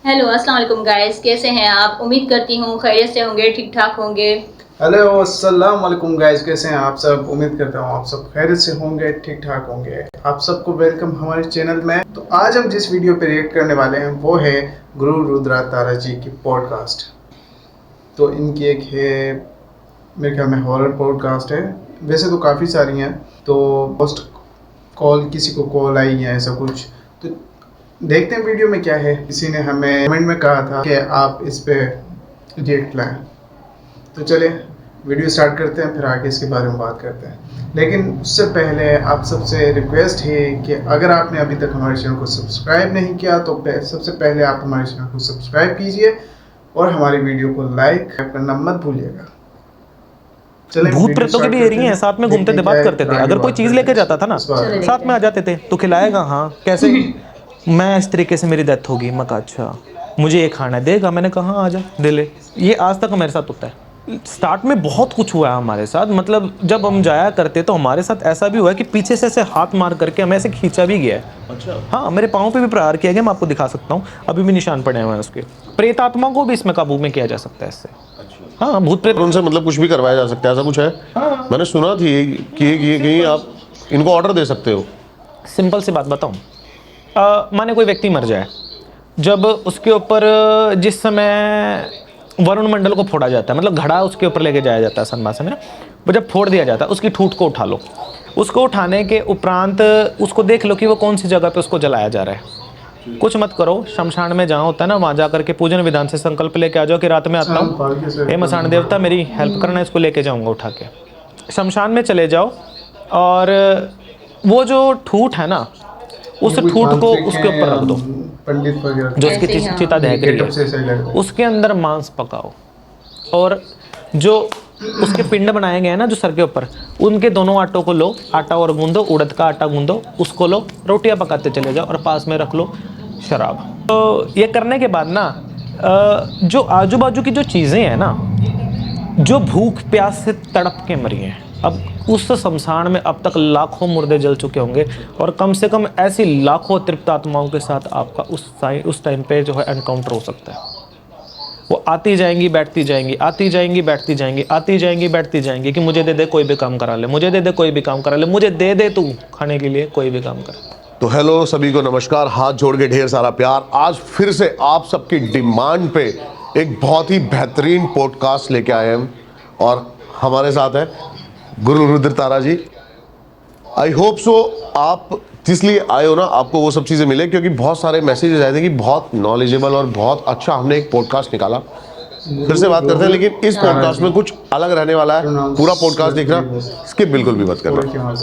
Hello अस्सलाम वालेकुम guys, कैसे हैं आप? उम्मीद करती हूँ खैरियत से होंगे, ठीक ठाक होंगे। हेलो अस्सलाम वालेकुम गाइस, कैसे हैं आप सब? उम्मीद करता हूँ आप सब खैरियत से होंगे, ठीक ठाक होंगे। आप सबको वेलकम हमारे चैनल में। तो आज हम जिस वीडियो पे रिएक्ट करने वाले हैं वो है गुरु रुद्रतारा जी की पॉडकास्ट। तो इनकी एक है, मेरे ख्याल में हॉरर पॉडकास्ट है। वैसे तो काफ़ी सारी हैं, तो पोस्ट कॉल किसी को कॉल आई है ऐसा कुछ। तो देखते हैं वीडियो में क्या है। किसी ने हमें कमेंट में कहा था कि आप इस पे रिएक्ट लाएं। तो चले वीडियो स्टार्ट करते हैं, फिर आगे इसके बारे में बात करते हैं। लेकिन उससे पहले आप सबसे रिक्वेस्ट है कि अगर आपने अभी तक हमारे चैनल को सब्सक्राइब नहीं किया तो सबसे पहले आप हमारे चैनल को सब्सक्राइब कीजिए और हमारी वीडियो को लाइक करना मत भूलिएगा। भूत प्रेतों के भी एरिया हैं, साथ में घूमते थे, बात करते थे। अगर कोई चीज लेके जाता था ना साथ में आ जाते थे। तो खिलाएगा? हाँ। कैसे? मैं इस तरीके से मेरी डेथ होगी। मैं कहा अच्छा मुझे ये खाना देगा। मैंने कहा हाँ आजा दे ले। ये आज तक मेरे साथ होता है। स्टार्ट में बहुत कुछ हुआ है हमारे साथ। मतलब जब हम जाया करते तो हमारे साथ ऐसा भी हुआ है कि पीछे से ऐसे हाथ मार करके हमें ऐसे खींचा भी गया है। अच्छा। हाँ, मेरे पाँव पे भी प्रहार किया गया। मैं आपको दिखा सकता हूँ, अभी भी निशान पड़े हुए हैं उसके। प्रेत आत्मा को भी इसमें काबू में किया जा सकता है इससे। हाँ, भूत प्रेत उनसे मतलब कुछ भी करवाया जा सकता है, ऐसा कुछ है? हाँ। मैंने सुना थी कि आप इनको ऑर्डर दे सकते हो। सिंपल सी बात बताऊँ, माने कोई व्यक्ति मर जाए, जब उसके ऊपर जिस समय वरुण मंडल को फोड़ा जाता है, मतलब घड़ा उसके ऊपर लेके जाया जाता है सन्मासन में, वो जब फोड़ दिया जाता है उसकी ठूठ को उठा लो। उसको उठाने के उपरांत उसको देख लो कि वो कौन सी जगह पे उसको जलाया जा रहा है। कुछ मत करो, शमशान में जहाँ होता है ना वहाँ जा करके पूजन विधान से संकल्प लेके आ जाओ कि रात में आता हूँ, हे मसान देवता मेरी हेल्प करना, इसको लेके जाऊँगा उठा के। शमशान में चले जाओ और वो जो ठूठ है ना उस ठूठ को उसके ऊपर रख दो, पंडित वगैरह जो उसकी चिता दहक रही है, उसके अंदर मांस पकाओ और जो उसके पिंड बनाए गए हैं ना जो सर के ऊपर, उनके दोनों आटों को लो, आटा और गूंदो, उड़द का आटा गूंदो, उसको लो, रोटियां पकाते चले जाओ और पास में रख लो शराब। तो ये करने के बाद ना जो आजू बाजू की जो चीज़ें हैं ना, जो भूख प्यास से तड़प के मरी हैं, अब उस शमशान में अब तक लाखों मुर्दे जल चुके होंगे और कम से कम ऐसी लाखों तृप्त आत्माओं के साथ आपका उस टाइम पे जो है एनकाउंटर हो सकता है। वो आती जाएंगी बैठती जाएंगी, आती जाएंगी बैठती जाएंगी, आती जाएंगी बैठती जाएंगी कि मुझे दे दे कोई भी काम करा ले, मुझे दे दे कोई भी काम करा ले, मुझे दे दे तू खाने के लिए कोई भी काम कर। तो हेलो सभी को नमस्कार, हाथ जोड़ के ढेर सारा प्यार। आज फिर से आप सबकी डिमांड पे एक बहुत ही बेहतरीन पॉडकास्ट लेके आए हैं और हमारे साथ है गुरु रुद्रतारा जी। आई होप सो आप जिस लिए आए हो ना आपको वो सब चीज़ें मिले, क्योंकि बहुत सारे मैसेजेस आए थे कि बहुत नॉलेजेबल और बहुत अच्छा हमने एक पॉडकास्ट निकाला। फिर से बात करते हैं, लेकिन इस पॉडकास्ट में कुछ अलग रहने वाला है। पूरा पॉडकास्ट देखना, स्किप बिल्कुल भी मत करना।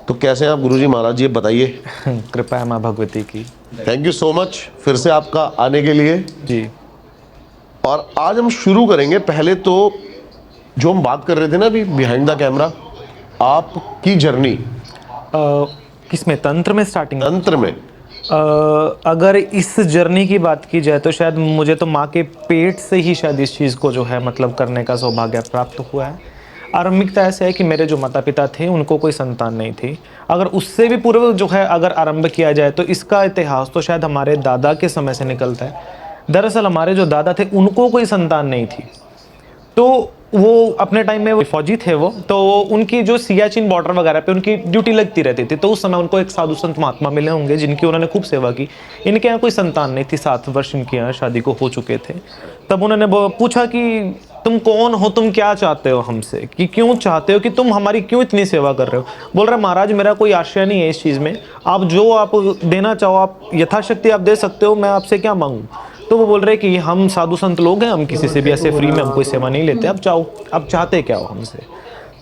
तो कैसे हैं आप गुरुजी महाराज जी, बताइए। कृपा है माँ भगवती की। थैंक यू सो मच फिर से आपका आने के लिए जी। और आज हम शुरू करेंगे। पहले तो जो हम बात कर रहे थे ना अभी बिहाइंड द कैमरा, आपकी जर्नी किसमें? तंत्र में? स्टार्टिंग तंत्र में? अगर इस जर्नी की बात की जाए तो शायद मुझे तो माँ के पेट से ही शायद इस चीज़ को जो है मतलब करने का सौभाग्य प्राप्त हुआ है। आरंभिकता ऐसे है कि मेरे जो माता पिता थे उनको कोई संतान नहीं थी। अगर उससे भी पूर्व जो है अगर आरंभ किया जाए तो इसका इतिहास तो शायद हमारे दादा के समय से निकलता है। दरअसल हमारे जो दादा थे उनको कोई संतान नहीं थी, तो वो अपने टाइम में वो फौजी थे वो, तो उनकी जो सियाचिन बॉर्डर वगैरह पे उनकी ड्यूटी लगती रहती थी। तो उस समय उनको एक साधु संत महात्मा मिले होंगे जिनकी उन्होंने खूब सेवा की। इनके यहाँ कोई संतान नहीं थी, 7 वर्ष इनके यहाँ शादी को हो चुके थे। तब उन्होंने पूछा कि तुम कौन हो, तुम क्या चाहते हो हमसे, कि क्यों चाहते हो, कि तुम हमारी क्यों इतनी सेवा कर रहे हो। बोल रहे महाराज मेरा कोई आशय नहीं है इस चीज़ में, आप जो आप देना चाहो आप यथाशक्ति आप दे सकते हो, मैं आपसे क्या मांगूँ। तो वो बोल रहे कि हम साधु संत लोग हैं, हम किसी से भी ऐसे फ्री में हम कोई सेवा नहीं लेते, अब चाहो अब चाहते क्या हो हमसे।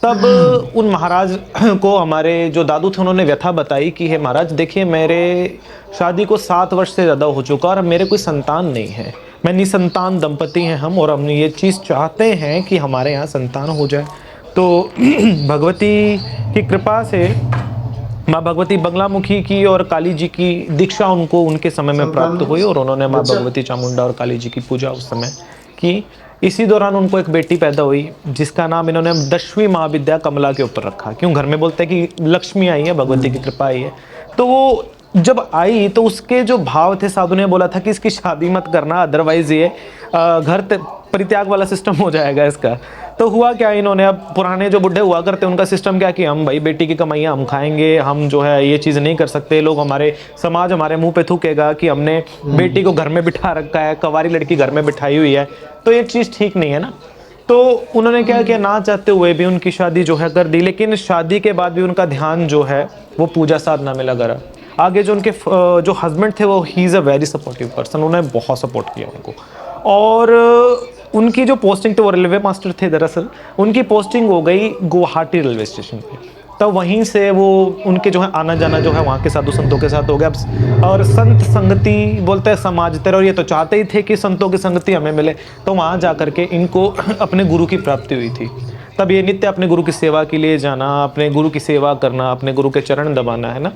तब उन महाराज को हमारे जो दादू थे उन्होंने व्यथा बताई कि हे महाराज देखिए मेरे शादी को 7 वर्ष से ज़्यादा हो चुका और मेरे कोई संतान नहीं है, मैं निसंतान दंपति हैं हम, और हम ये चीज़ चाहते हैं कि हमारे यहाँ संतान हो जाए। तो भगवती की कृपा से माँ भगवती बंगलामुखी की और काली जी की दीक्षा उनको उनके समय में प्राप्त हुई और उन्होंने माँ भगवती चामुंडा और काली जी की पूजा उस समय की। इसी दौरान उनको एक बेटी पैदा हुई जिसका नाम इन्होंने 10वीं महाविद्या कमला के ऊपर रखा। क्यों? घर में बोलते हैं कि लक्ष्मी आई है, भगवती की कृपा आई है। तो वो जब आई तो उसके जो भाव थे, साधु ने बोला था कि इसकी शादी मत करना, अदरवाइज ये परित्याग वाला सिस्टम हो जाएगा इसका। तो हुआ क्या, इन्होंने अब पुराने जो बुढ़े हुआ करते उनका सिस्टम क्या कि हम भाई बेटी की कमाइयाँ हम खाएंगे, हम जो है ये चीज़ नहीं कर सकते, लोग हमारे समाज हमारे मुंह पे थूकेगा कि हमने बेटी को घर में बिठा रखा है, कवारी लड़की घर में बिठाई हुई है, तो ये चीज़ ठीक नहीं है ना। तो उन्होंने क्या किया, ना चाहते हुए भी उनकी शादी जो है कर दी, लेकिन शादी के बाद भी उनका ध्यान जो है वो पूजा साधना में लगा रहा। आगे जो उनके जो हस्बैंड थे वो he is a very supportive person, उन्होंने बहुत सपोर्ट किया उनको। और उनकी जो पोस्टिंग थी वो रेलवे मास्टर थे, दरअसल उनकी पोस्टिंग हो गई गुवाहाटी रेलवे स्टेशन पे। तो वहीं से वो उनके जो है आना जाना जो है वहाँ के साधु संतों के साथ हो गया। और संत संगति बोलते हैं समाज तेरे, और ये तो चाहते ही थे कि संतों की संगति हमें मिले, तो वहाँ जा करके इनको अपने गुरु की प्राप्ति हुई थी। तब ये नित्य अपने गुरु की सेवा के लिए जाना, अपने गुरु की सेवा करना, अपने गुरु के चरण दबाना, है ना,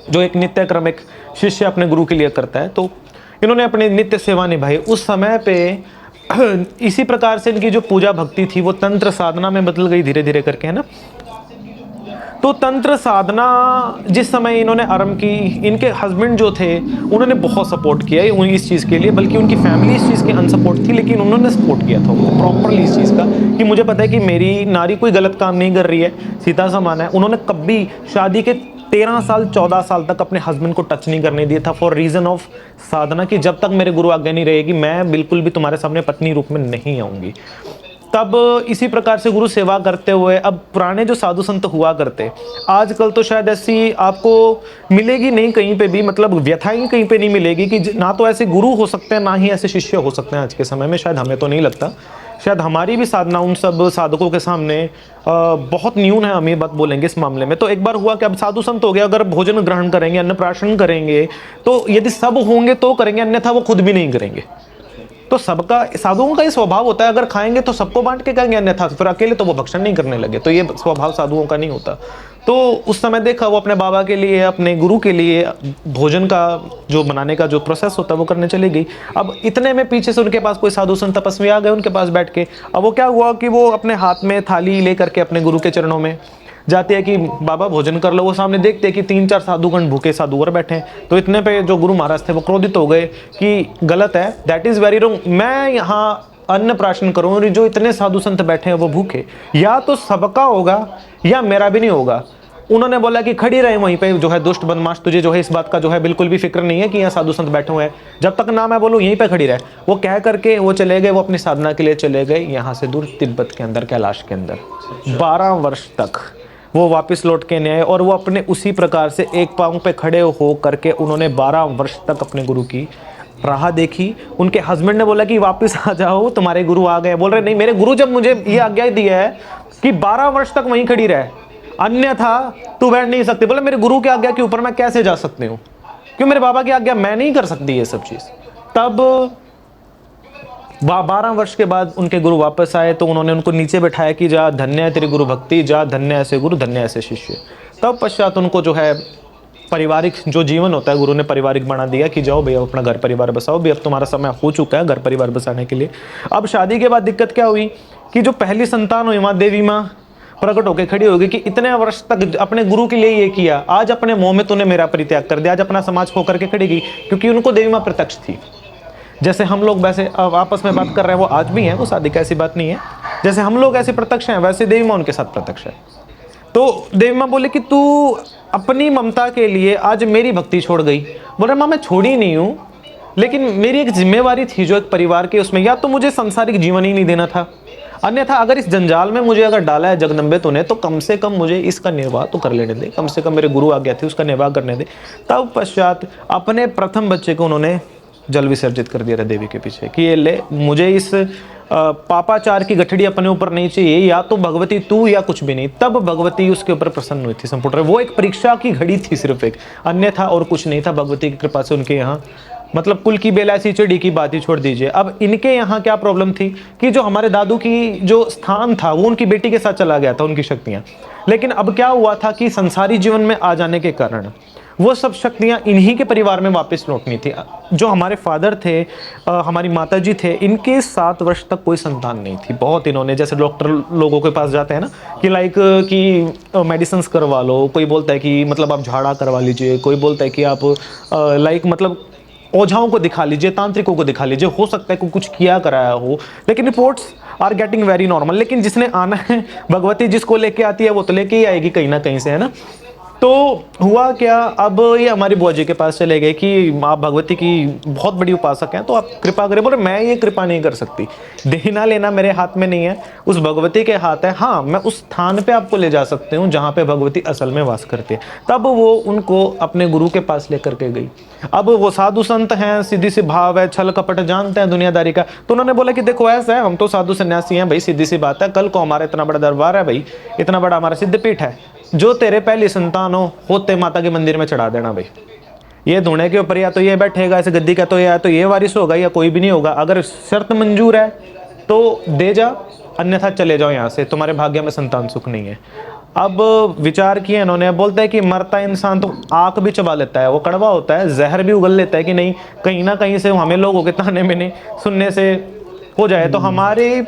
जो एक नित्य क्रम एक शिष्य अपने गुरु के लिए करता है। तो इन्होंने अपनी नित्य सेवा निभाई। उस समय पे इसी प्रकार से इनकी जो पूजा भक्ति थी वो तंत्र साधना में बदल गई धीरे धीरे करके, है ना। तो तंत्र साधना जिस समय इन्होंने आरंभ की, इनके हस्बैंड जो थे उन्होंने बहुत सपोर्ट किया इस चीज़ के लिए, बल्कि उनकी फैमिली इस चीज़ की अनसपोर्ट थी, लेकिन उन्होंने सपोर्ट किया था उनको प्रॉपरली इस चीज़ का कि मुझे पता है कि मेरी नारी कोई गलत काम नहीं कर रही है, सीता समान है। उन्होंने कभी शादी के 13 साल 14 साल तक अपने हस्बैंड को टच नहीं करने दिया था, फॉर रीज़न ऑफ साधना कि जब तक मेरे गुरु आज्ञा नहीं रहेगी मैं बिल्कुल भी तुम्हारे सामने पत्नी रूप में नहीं आऊँगी। तब इसी प्रकार से गुरु सेवा करते हुए, अब पुराने जो साधु संत हुआ करते, आजकल तो शायद ऐसी आपको मिलेगी नहीं कहीं पे भी, मतलब व्यथा ही कहीं पे नहीं मिलेगी कि ना तो ऐसे गुरु हो सकते हैं ना ही ऐसे शिष्य हो सकते हैं आज के समय में। शायद हमें तो नहीं लगता, शायद हमारी भी साधना उन सब साधकों के सामने बहुत न्यून है, हम ये बात बोलेंगे इस मामले में। तो एक बार हुआ कि अब साधु संत हो गए, अगर भोजन ग्रहण करेंगे, अन्नप्राशन करेंगे, तो यदि सब होंगे तो करेंगे, अन्यथा वो खुद भी नहीं करेंगे। तो सबका साधुओं का ये स्वभाव होता है, अगर खाएंगे तो सबको बांट के खाएंगे, अन्यथा फिर अकेले तो वो भक्षण नहीं करने लगे। तो ये स्वभाव साधुओं का नहीं होता। तो उस समय देखा वो अपने बाबा के लिए, अपने गुरु के लिए भोजन का जो बनाने का जो प्रोसेस होता है वो करने चली गई। अब इतने में पीछे से उनके पास कोई साधु संत तपस्वी आ गए उनके पास बैठ के। अब वो क्या हुआ कि वो अपने हाथ में थाली लेकर के अपने गुरु के चरणों में जाते हैं कि बाबा भोजन कर लो। वो सामने देखते हैं कि 3-4 साधुगण भूखे साधुवर बैठे हैं। तो इतने पे जो गुरु महाराज थे वो क्रोधित हो गए कि गलत है, दैट इज़ वेरी रॉन्ग, मैं यहाँ अन्न प्राशन करूँ और जो इतने साधु संत बैठे हैं वो भूखे, या तो सबका होगा या मेरा भी नहीं होगा। उन्होंने बोला कि खड़ी रहे वहीं पे, जो है दुष्ट बदमाश, तुझे जो है इस बात का जो है बिल्कुल भी फिक्र नहीं है कि यहाँ साधु संत बैठे हुए हैं, जब तक ना मैं बोलूँ यहीं पे खड़ी रहे। वो कह करके वो चले गए, वो अपनी साधना के लिए चले गए यहाँ से दूर तिब्बत के अंदर, कैलाश के अंदर। 12 वर्ष तक वो वापस लौट के नहीं आए और वो अपने उसी प्रकार से एक पाँव पे खड़े हो करके उन्होंने 12 वर्ष तक अपने गुरु की राह देखी। उनके हस्बैंड ने बोला कि वापस आ जाओ, तुम्हारे गुरु आ गए। बोल रहे नहीं, मेरे गुरु जब मुझे ये आज्ञा दिया है कि 12 वर्ष तक वहीं खड़ी रहे, अन्यथा तू बैठ नहीं सकती। बोले मेरे गुरु की आज्ञा के ऊपर मैं कैसे जा सकती हूँ, क्यों मेरे बाबा की आज्ञा मैं नहीं कर सकती ये सब चीज़। तब 12 वर्ष के बाद उनके गुरु वापस आए तो उन्होंने उनको नीचे बैठाया कि जा धन्य है तेरी गुरु भक्ति, जा धन्य ऐसे गुरु, धन्य ऐसे शिष्य। तब पश्चात उनको जो है पारिवारिक जो जीवन होता है गुरु ने पारिवारिक बना दिया कि जाओ भैया अपना घर परिवार बसाओ भी, अब तुम्हारा समय हो चुका है घर परिवार बसाने के लिए। अब शादी के बाद दिक्कत क्या हुई कि जो पहली संतान हुई माँ देवी माँ प्रकट होकर खड़ी होगी कि इतने वर्ष तक अपने गुरु के लिए ये किया, आज अपने मुँह में तूने मेरा परित्याग कर दिया, आज अपना समाज खो करके खड़ी गई। क्योंकि उनको देवी माँ प्रत्यक्ष थी। जैसे हम लोग वैसे अब आपस में बात कर रहे हैं, वो आज भी हैं, वो शादी की ऐसी बात नहीं है। जैसे हम लोग ऐसे प्रत्यक्ष हैं वैसे देवी माँ उनके साथ प्रत्यक्ष है। तो देवी माँ बोले कि तू अपनी ममता के लिए आज मेरी भक्ति छोड़ गई। बोल रहे माँ मैं छोड़ी नहीं हूँ, लेकिन मेरी एक जिम्मेवारी थी जो एक परिवार के उसमें, या तो मुझे सांसारिक जीवन ही नहीं देना था, अन्यथा अगर इस जंजाल में मुझे अगर डाला है जगदम्बे तूने, तो कम से कम मुझे इसका निर्वाह तो कर लेने दे, कम से कम मेरे गुरु आज्ञा थी उसका निर्वाह करने दे। तब पश्चात अपने प्रथम बच्चे को उन्होंने जल विसर्जित कर दिया था देवी के पीछे कि ये ले, मुझे इस पापाचार की गठड़ी अपने ऊपर नहीं चाहिए, या तो भगवती तू या कुछ भी नहीं। तब भगवती उसके ऊपर प्रसन्न हुई थी संपूर्ण। वो एक परीक्षा की घड़ी थी सिर्फ एक, अन्यथा और कुछ नहीं था। भगवती की कृपा से उनके यहाँ मतलब कुल की बेला ऐसी चिड़ी की बात ही छोड़ दीजिए। अब इनके यहाँ क्या प्रॉब्लम थी कि जो हमारे दादू की जो स्थान था वो उनकी बेटी के साथ चला गया था, उनकी शक्तियाँ। लेकिन अब क्या हुआ था कि संसारी जीवन में आ जाने के कारण वो सब शक्तियाँ इन्हीं के परिवार में वापस लौटनी थी। जो हमारे फादर थे, हमारी माता जी थे, इनके 7 वर्ष तक कोई संतान नहीं थी। बहुत इन्होंने, जैसे डॉक्टर लोगों के पास जाते हैं ना कि लाइक कि मेडिसिन करवा लो, कोई बोलता है कि मतलब आप झाड़ा करवा लीजिए, कोई बोलता है कि आप लाइक मतलब ओझाओं को दिखा लीजिए, तांत्रिकों को दिखा लीजिए, हो सकता है कोई कुछ किया कराया हो, लेकिन reports are getting very normal. लेकिन जिसने आना है, भगवती जिसको लेके आती है वो तो लेके ही आएगी कहीं ना कहीं से, है ना। तो हुआ क्या, अब ये हमारी बुआ जी के पास चले गए कि आप भगवती की बहुत बड़ी उपासक हैं, तो आप कृपा करें। बोले मैं ये कृपा नहीं कर सकती, देना लेना मेरे हाथ में नहीं है, उस भगवती के हाथ है। हाँ, मैं उस स्थान पे आपको ले जा सकती हूँ जहाँ पे भगवती असल में वास करती है। तब वो उनको अपने गुरु के पास लेकर के गई। अब वो साधु संत हैं, सीधी सी भाव है, छल कपट जानते हैं दुनियादारी का। तो उन्होंने बोला कि देखो ऐसा है, हम तो साधु सन्यासी हैं भाई, सीधी सी बात है, कल को हमारा इतना बड़ा दरबार है भाई, इतना बड़ा हमारा सिद्धपीठ है, जो तेरे पहली संतान होते माता के मंदिर में चढ़ा देना भाई। ये धुने के ऊपर या तो ये बैठेगा ऐसे गद्दी का, तो या तो ये वारिस होगा या कोई भी नहीं होगा। अगर शर्त मंजूर है तो दे जा, अन्यथा चले जाओ यहाँ से, तुम्हारे भाग्य में संतान सुख नहीं है। अब विचार किया इन्होंने, बोलता है कि मरता इंसान तो आँख भी चबा लेता है, वो कड़वा होता है, जहर भी उगल लेता है कि नहीं कहीं ना कहीं से हमें लोगों के ताने मैंने सुनने से हो जाए। तो हमारे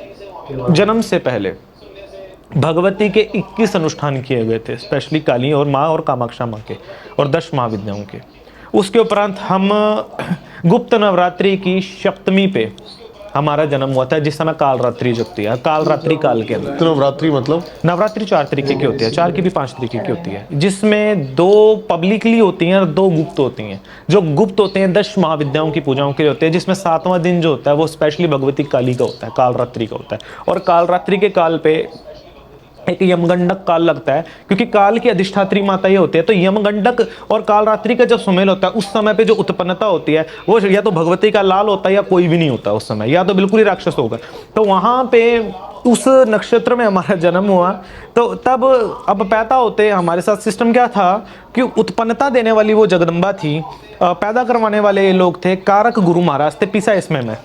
जन्म से पहले भगवती के 21 अनुष्ठान किए गए थे, स्पेशली काली और माँ और कामाक्षा माँ के, और 10 महाविद्याओं के। उसके उपरांत हम गुप्त नवरात्रि की सप्तमी पे हमारा जन्म हुआ था, जिस समय कालरात्रि जगती है। कालरात्रि काल के अंदर नवरात्रि मतलब नवरात्रि 4 तरीके की होती है, 4 की भी 5 तरीके की होती है, जिसमें 2 पब्लिकली होती हैं और 2 गुप्त होती हैं। जो गुप्त होते हैं 10 महाविद्याओं की पूजाओं के लिए होते हैं, जिसमें 7वां दिन जो होता है वो स्पेशली भगवती काली का होता है, कालरात्रि का होता है। और कालरात्रि के काल पे एक यमगंडक काल लगता है, क्योंकि काल की अधिष्ठात्री माता ये होती है। तो यमगंडक और कालरात्रि का जब सुमेल होता है, उस समय पे जो उत्पन्नता होती है वो या तो भगवती का लाल होता है या कोई भी नहीं होता उस समय, या तो बिल्कुल ही राक्षस होगा। तो वहाँ पे उस नक्षत्र में हमारा जन्म हुआ। तो तब अब पैदा होते हमारे साथ सिस्टम क्या था कि उत्पन्नता देने वाली वो जगदम्बा थी, पैदा करवाने वाले ये लोग थे कारक गुरु महाराज थे, पीसा इसमें मैं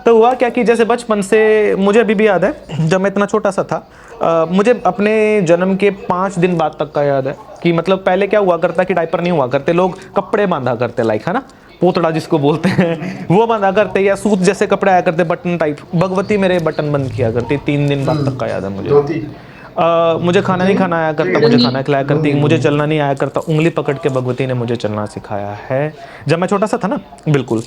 तो हुआ क्या कि जैसे बचपन से मुझे अभी भी याद है, जब मैं इतना छोटा सा था, मुझे अपने जन्म के 5 दिन बाद तक का याद है कि मतलब पहले क्या हुआ करता कि डायपर नहीं हुआ करते, लोग कपड़े बांधा करते, लाइक है ना, पोतड़ा जिसको बोलते हैं वो बांधा करते, या सूत जैसे कपड़े आया करते बटन टाइप। भगवती मेरे बटन बंद किया करती, 3 दिन बाद तक का याद है मुझे। मुझे खाना नहीं खाना आया करता, मुझे खाना खिलाया करती, मुझे चलना नहीं आया करता, उंगली पकड़ के भगवती ने मुझे चलना सिखाया है जब मैं छोटा सा था ना, बिल्कुल।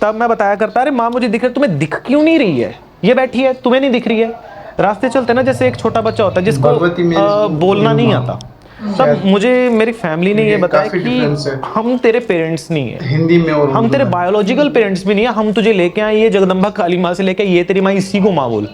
तब मैं बताया करता, अरे माँ मुझे दिख रही है, तुम्हें दिख क्यों नहीं रही है, ये बैठी है तुम्हें नहीं दिख रही है। रास्ते चलते ना, जैसे एक छोटा बच्चा होता है जिसको बोलना नहीं आता, तब मुझे मेरी फैमिली ने ये बताया कि हम तेरे पेरेंट्स नहीं है, हिंदी में, और हम तेरे बायोलॉजिकल पेरेंट्स भी नहीं है, हम तुझे लेके आए ये जगदम्बा काली माँ से लेके, ये तेरी माँ, इसी को माँ बोल।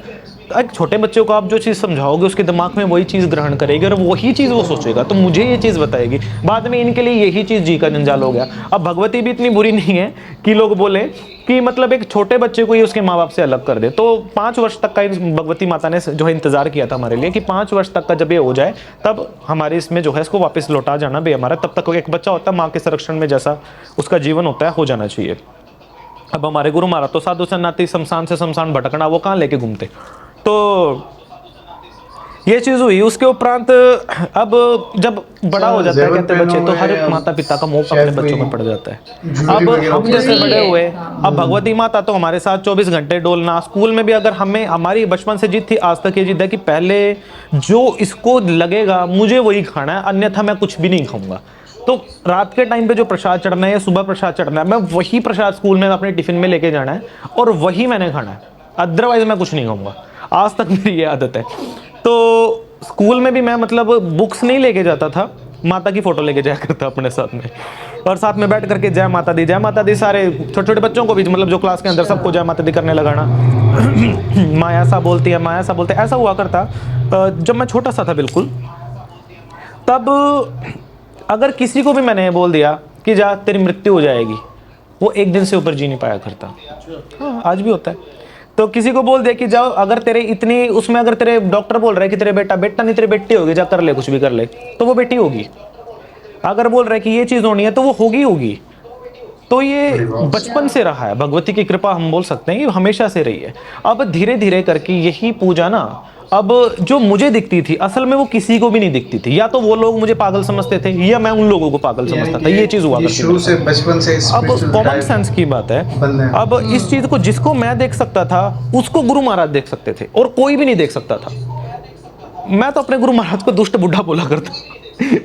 एक छोटे बच्चों को आप जो चीज़ समझाओगे उसके दिमाग में वही चीज़ ग्रहण करेगी और वही चीज़ वो सोचेगा। तो मुझे ये चीज़ बताएगी, बाद में इनके लिए यही चीज़ जी का जंजाल हो गया। अब भगवती भी इतनी बुरी नहीं है कि लोग बोले कि मतलब एक छोटे बच्चे को ही उसके माँ बाप से अलग कर दे। तो 5 वर्ष तक का भगवती माता ने जो है इंतज़ार किया था हमारे लिए कि 5 वर्ष तक का जब ये हो जाए तब हमारे इसमें जो है इसको वापस लौटा जाना भी हमारा, तब तक एक बच्चा होता है माँ के संरक्षण में जैसा उसका जीवन होता है हो जाना चाहिए। अब हमारे गुरु महाराज तो साधु सन्यासी शमशान से शमशान भटकना, वो कहाँ लेके घूमते। तो ये चीज़ हुई। उसके उपरांत अब जब बड़ा हो जाता है कहते बच्चे, तो हर एक माता पिता का मोह अपने बच्चों में पड़ जाता है। अब हम जैसे बड़े हुए, अब भगवती माता तो हमारे साथ 24 घंटे डोलना। स्कूल में भी अगर हमें, हमारी बचपन से जिद थी, आज तक ये जिद है कि पहले जो इसको लगेगा मुझे वही खाना है, अन्यथा मैं कुछ भी नहीं खाऊंगा। तो रात के टाइम पे जो प्रसाद चढ़ना है या सुबह प्रसाद चढ़ना है, मैं वही प्रसाद स्कूल में अपने टिफिन में लेके जाना है और वही मैंने खाना है, अदरवाइज मैं कुछ नहीं खाऊंगा। आज तक मेरी ये आदत है। तो स्कूल में भी मैं मतलब बुक्स नहीं लेके जाता था, माता की फोटो लेके जाया करता अपने साथ में, और साथ में बैठ करके जय माता दी सारे छोटे छोटे बच्चों को भी, मतलब जो क्लास के अंदर सबको जय माता दी करने लगाना। माया सा बोलती है, माया सा बोलते, ऐसा हुआ करता जब मैं छोटा सा था बिल्कुल। तब अगर किसी को भी मैंने बोल दिया कि जा तेरी मृत्यु हो जाएगी, वो 1 दिन से ऊपर जी नहीं पाया करता। हाँ, आज भी होता है। तो किसी को बोल दे कि जाओ, अगर तेरे इतनी उसमें, अगर तेरे डॉक्टर बोल रहा है कि तेरे बेटा नहीं तेरे बेटी होगी, जा कर ले, कुछ भी कर ले, तो वो बेटी होगी। अगर बोल रहा है कि ये चीज़ होनी है तो वो होगी। तो ये बचपन से रहा है, भगवती की कृपा हम बोल सकते हैं कि हमेशा से रही है। अब धीरे धीरे करके यही पूजा ना अब जो मुझे दिखती थी असल में वो किसी को भी नहीं दिखती थी। या तो वो लोग मुझे पागल समझते थे या मैं उन लोगों को पागल समझता था। ये चीज़ हुआ करती शुरू से बचपन से अब कॉमन सेंस की बात है। अब इस चीज़ को जिसको मैं देख सकता था उसको गुरु महाराज देख सकते थे और कोई भी नहीं देख सकता था। मैं तो अपने गुरु महाराज को दुष्ट बुढ़ा बोला करता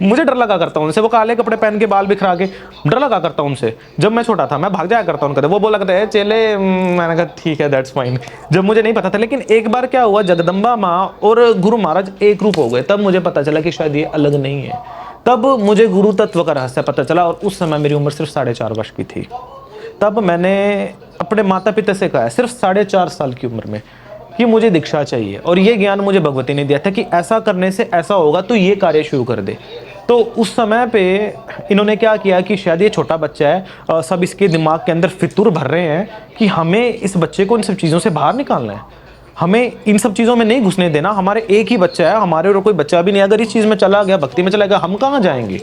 मुझे डर लगा करता हूँ उनसे। वो काले कपड़े पहन के बाल बिखरा के डर लगा करता हूँ उनसे। जब मैं छोटा था मैं भाग जाया करता हूँ। वो बोला करते हैं चले, मैंने कहा ठीक है दैट्स फाइन, जब मुझे नहीं पता था। लेकिन एक बार क्या हुआ, जगदम्बा माँ और गुरु महाराज एक रूप हो गए, तब मुझे पता चला कि शायद ये अलग नहीं है। तब मुझे गुरु तत्व का रहस्य पता चला। और उस समय मेरी उम्र सिर्फ 4.5 वर्ष की थी। तब मैंने अपने माता पिता से कहा, सिर्फ 4.5 साल की उम्र में, कि मुझे दीक्षा चाहिए। और ये ज्ञान मुझे भगवती ने दिया था कि ऐसा करने से ऐसा होगा, तो ये कार्य शुरू कर दे। तो उस समय पे इन्होंने क्या किया कि शायद ये छोटा बच्चा है, सब इसके दिमाग के अंदर फितूर भर रहे हैं कि हमें इस बच्चे को इन सब चीज़ों से बाहर निकालना है, हमें इन सब चीज़ों में नहीं घुसने देना। हमारे एक ही बच्चा है, हमारे और कोई बच्चा भी नहीं। अगर इस चीज़ में चला गया, भक्ति में चला गया, हम कहाँ जाएंगे।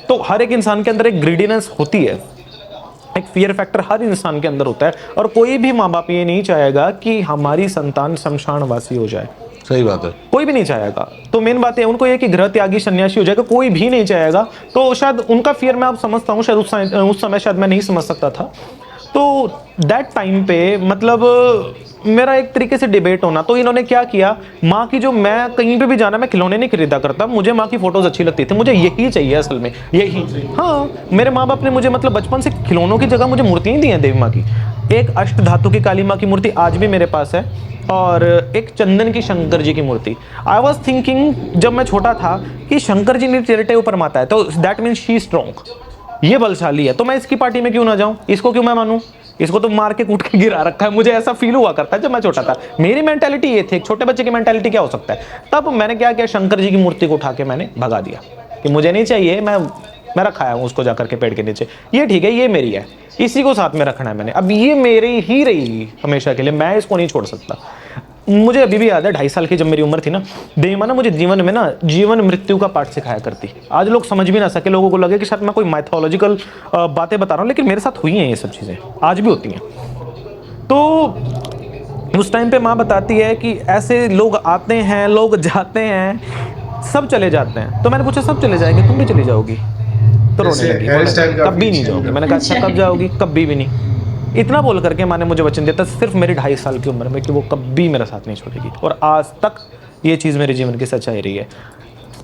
तो हर एक इंसान के अंदर एक ग्रीडीनेस होती है, एक फियर फैक्टर हर इंसान के अंदर होता है। और कोई भी माँ बाप ये नहीं चाहेगा कि हमारी संतान शमशानवासी हो जाए। सही बात है, कोई भी नहीं चाहेगा। तो मेन बात है उनको ये कि गृह त्यागी सन्यासी हो जाएगा, कोई भी नहीं चाहेगा। तो शायद उनका फियर मैं अब समझता हूँ, शायद उस समय शायद मैं नहीं समझ सकता था। तो दैट टाइम पे मतलब मेरा एक तरीके से डिबेट होना। तो इन्होंने क्या किया, माँ की जो, मैं कहीं पे भी जाना मैं खिलौने नहीं खरीदा करता, मुझे माँ की फोटोज अच्छी लगती थी, मुझे यही चाहिए असल में, यही। हाँ, मेरे माँ बाप ने मुझे मतलब बचपन से खिलौनों की जगह मुझे मूर्तियाँ दी हैं देवी माँ की। एक अष्ट धातु की काली माँ की मूर्ति आज भी मेरे पास है, और एक चंदन की शंकर जी की मूर्ति। आई वॉज थिंकिंग जब मैं छोटा था कि शंकर जी ने तेरे ऊपर माता है, तो दैट मीन्स शी स्ट्रॉन्ग, ये बलशाली है, तो मैं इसकी पार्टी में क्यों ना जाऊं, इसको क्यों मैं मानूं, इसको तो मार के कूट के गिरा रखा है। मुझे ऐसा फील हुआ करता है जब मैं छोटा था। मेरी मेंटालिटी ये थी, एक छोटे बच्चे की मेंटालिटी क्या हो सकता है। तब मैंने क्या किया, शंकर जी की मूर्ति को उठा के मैंने भगा दिया कि मुझे नहीं चाहिए, मैं रखाया हूँ उसको जाकर के पेड़ के नीचे, ये ठीक है, ये मेरी है, इसी को साथ में रखना है मैंने, अब ये मेरी ही रहेगी हमेशा के लिए, मैं इसको नहीं छोड़ सकता। मुझे अभी भी याद है 2.5 साल की जब मेरी उम्र थी ना, देवी माँ ना मुझे जीवन में ना जीवन मृत्यु का पाठ सिखाया करती। आज लोग समझ भी ना सके, लोगों को लगे कि शायद मैं कोई माइथोलॉजिकल बातें बता रहा हूँ, लेकिन मेरे साथ हुई हैं ये सब चीज़ें, आज भी होती हैं। तो उस टाइम पे माँ बताती है कि ऐसे लोग आते हैं, लोग जाते हैं, सब चले जाते हैं। तो मैंने पूछा सब चले जाएंगे, तुम भी चली जाओगी? तो रोने लगी, कभी नहीं जाओगी। मैंने कहा अच्छा कब जाओगी? कभी भी नहीं। इतना बोल करके माँ ने मुझे वचन दिया था सिर्फ मेरी 2.5 साल की उम्र में कि वो कभी मेरा साथ नहीं छोड़ेगी, और आज तक ये चीज़ मेरे जीवन की सच्चाई रही है।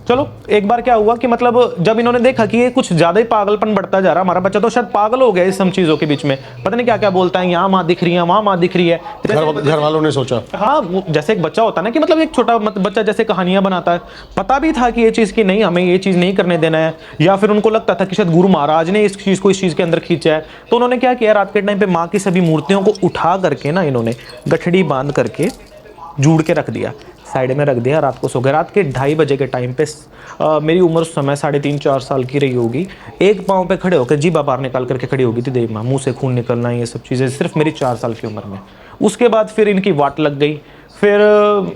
चलो एक बार क्या हुआ कि मतलब जब इन्होंने देखा कि ये कुछ ज़्यादा ही पागलपन बढ़ता जा रहा, हमारा बच्चा तो शायद पागल हो गया इस सब चीज़ों के बीच में, पता नहीं क्या क्या बोलता है, यहाँ माँ दिख रही है, वहाँ माँ दिख रही है। घर वालों ने सोचा, हाँ, जैसे एक बच्चा होता है ना कि मतलब एक छोटा बच्चा जैसे कहानियां बनाता है, पता भी था कि ये चीज़ की नहीं, हमें ये चीज़ नहीं करने देना है, या फिर उनको लगता था कि शायद गुरु महाराज ने इस चीज़ को इस चीज़ के अंदर खींचा है। तो उन्होंने क्या किया, रात के टाइम पे माँ की सभी मूर्तियों को उठा करके ना इन्होंने गठड़ी बांध करके जोड़ के रख दिया, साइड में रख दिया, रात को सो गए। रात के 2:30 बजे के टाइम पे मेरी उम्र उस समय 3.5-4 साल की रही होगी। एक पाँव पे खड़े होकर जीभा बाहर निकाल करके खड़ी होगी थी देवी माँ, मुंह से खून निकलना, ये सब चीज़ें सिर्फ मेरी 4 साल की उम्र में। उसके बाद फिर इनकी वाट लग गई, फिर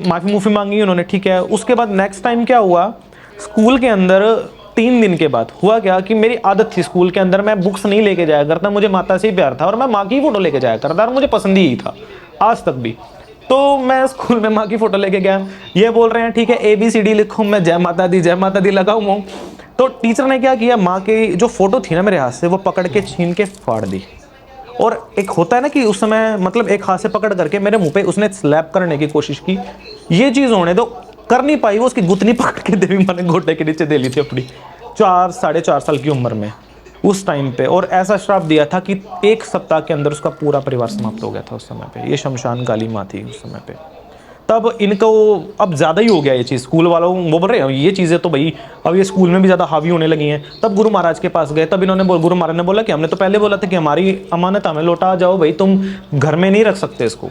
माफ़ी मांगी उन्होंने, ठीक है। उसके बाद नेक्स्ट टाइम क्या हुआ, स्कूल के अंदर 3 दिन के बाद हुआ क्या कि मेरी आदत थी स्कूल के अंदर मैं बुक्स नहीं लेके जाया करता, मुझे माता से ही प्यार था और मैं माँ की फोटो लेके जाया करता और मुझे पसंद ही था आज तक भी। तो मैं स्कूल में माँ की फोटो लेके गया, ये बोल रहे हैं ठीक है ABCD लिखूँ, मैं जय माता दी लगाऊँ। तो टीचर ने क्या किया, माँ की जो फोटो थी ना मेरे हाथ से, वो पकड़ के छीन के फाड़ दी। और एक होता है ना कि उस समय मतलब एक हाथ से पकड़ करके मेरे मुंह पे उसने स्लैप करने की कोशिश की, ये चीज़ होने दो, कर नहीं पाई वो, उसकी गुतनी पकड़ के देवी माँ ने घोटे के नीचे दे ली थी अपनी 4-4.5 साल की उम्र में उस टाइम पे। और ऐसा श्राप दिया था कि 1 सप्ताह के अंदर उसका पूरा परिवार समाप्त हो गया था उस समय पे। ये शमशान काली माँ थी उस समय पे। तब इनको अब ज़्यादा ही हो गया ये चीज़, स्कूल वालों वो बोल रहे हैं ये चीज़ें तो भाई अब ये स्कूल में भी ज़्यादा हावी होने लगी हैं। तब गुरु महाराज के पास गए, तब इन्होंने गुरु महाराज ने बोला कि हमने तो पहले बोला था कि हमारी अमानत हमें लौटा जाओ भाई, तुम घर में नहीं रख सकते इसको।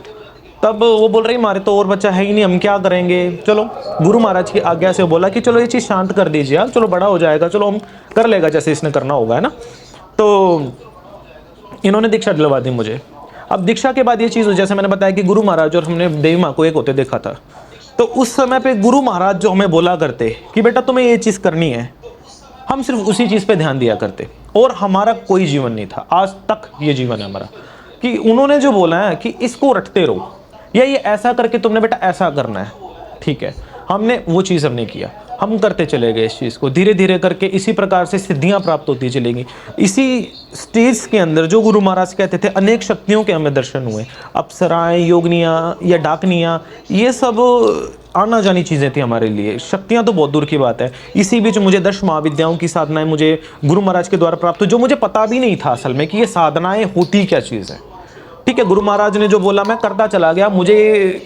तब वो बोल रही हमारे तो और बच्चा है ही नहीं, हम क्या करेंगे। चलो गुरु महाराज की आज्ञा से बोला कि चलो ये चीज़ शांत कर दीजिए आप, चलो बड़ा हो जाएगा, चलो हम कर लेगा जैसे इसने करना होगा, है ना। तो इन्होंने दीक्षा दिलवा दी मुझे। अब दीक्षा के बाद ये चीज़, जैसे मैंने बताया कि गुरु महाराज और हमने देवी माँ को एक होते देखा था, तो उस समय पे गुरु महाराज जो हमें बोला करते कि बेटा तुम्हें ये चीज़ करनी है, हम सिर्फ उसी चीज़ पे ध्यान दिया करते और हमारा कोई जीवन नहीं था। आज तक ये जीवन है हमारा कि उन्होंने जो बोला है कि इसको रटते रहो, या ये ऐसा करके तुमने बेटा ऐसा करना है, ठीक है, हमने वो चीज़ हमने किया, हम करते चले गए इस चीज़ को, धीरे धीरे करके इसी प्रकार से सिद्धियां प्राप्त होती चलेंगी। इसी स्टेज के अंदर जो गुरु महाराज कहते थे अनेक शक्तियों के हमें दर्शन हुए, अप्सराएं, योगनियाँ या डाकनियाँ, ये सब आना जानी चीज़ें थी हमारे लिए, शक्तियाँ तो बहुत दूर की बात है। इसी बीच मुझे 10 महाविद्याओं की साधनाएं मुझे गुरु महाराज के द्वारा प्राप्त हुई, जो मुझे पता भी नहीं था असल में कि ये साधनाएं होती क्या चीज़ है। ठीक है, गुरु महाराज ने जो बोला मैं करता चला गया, मुझे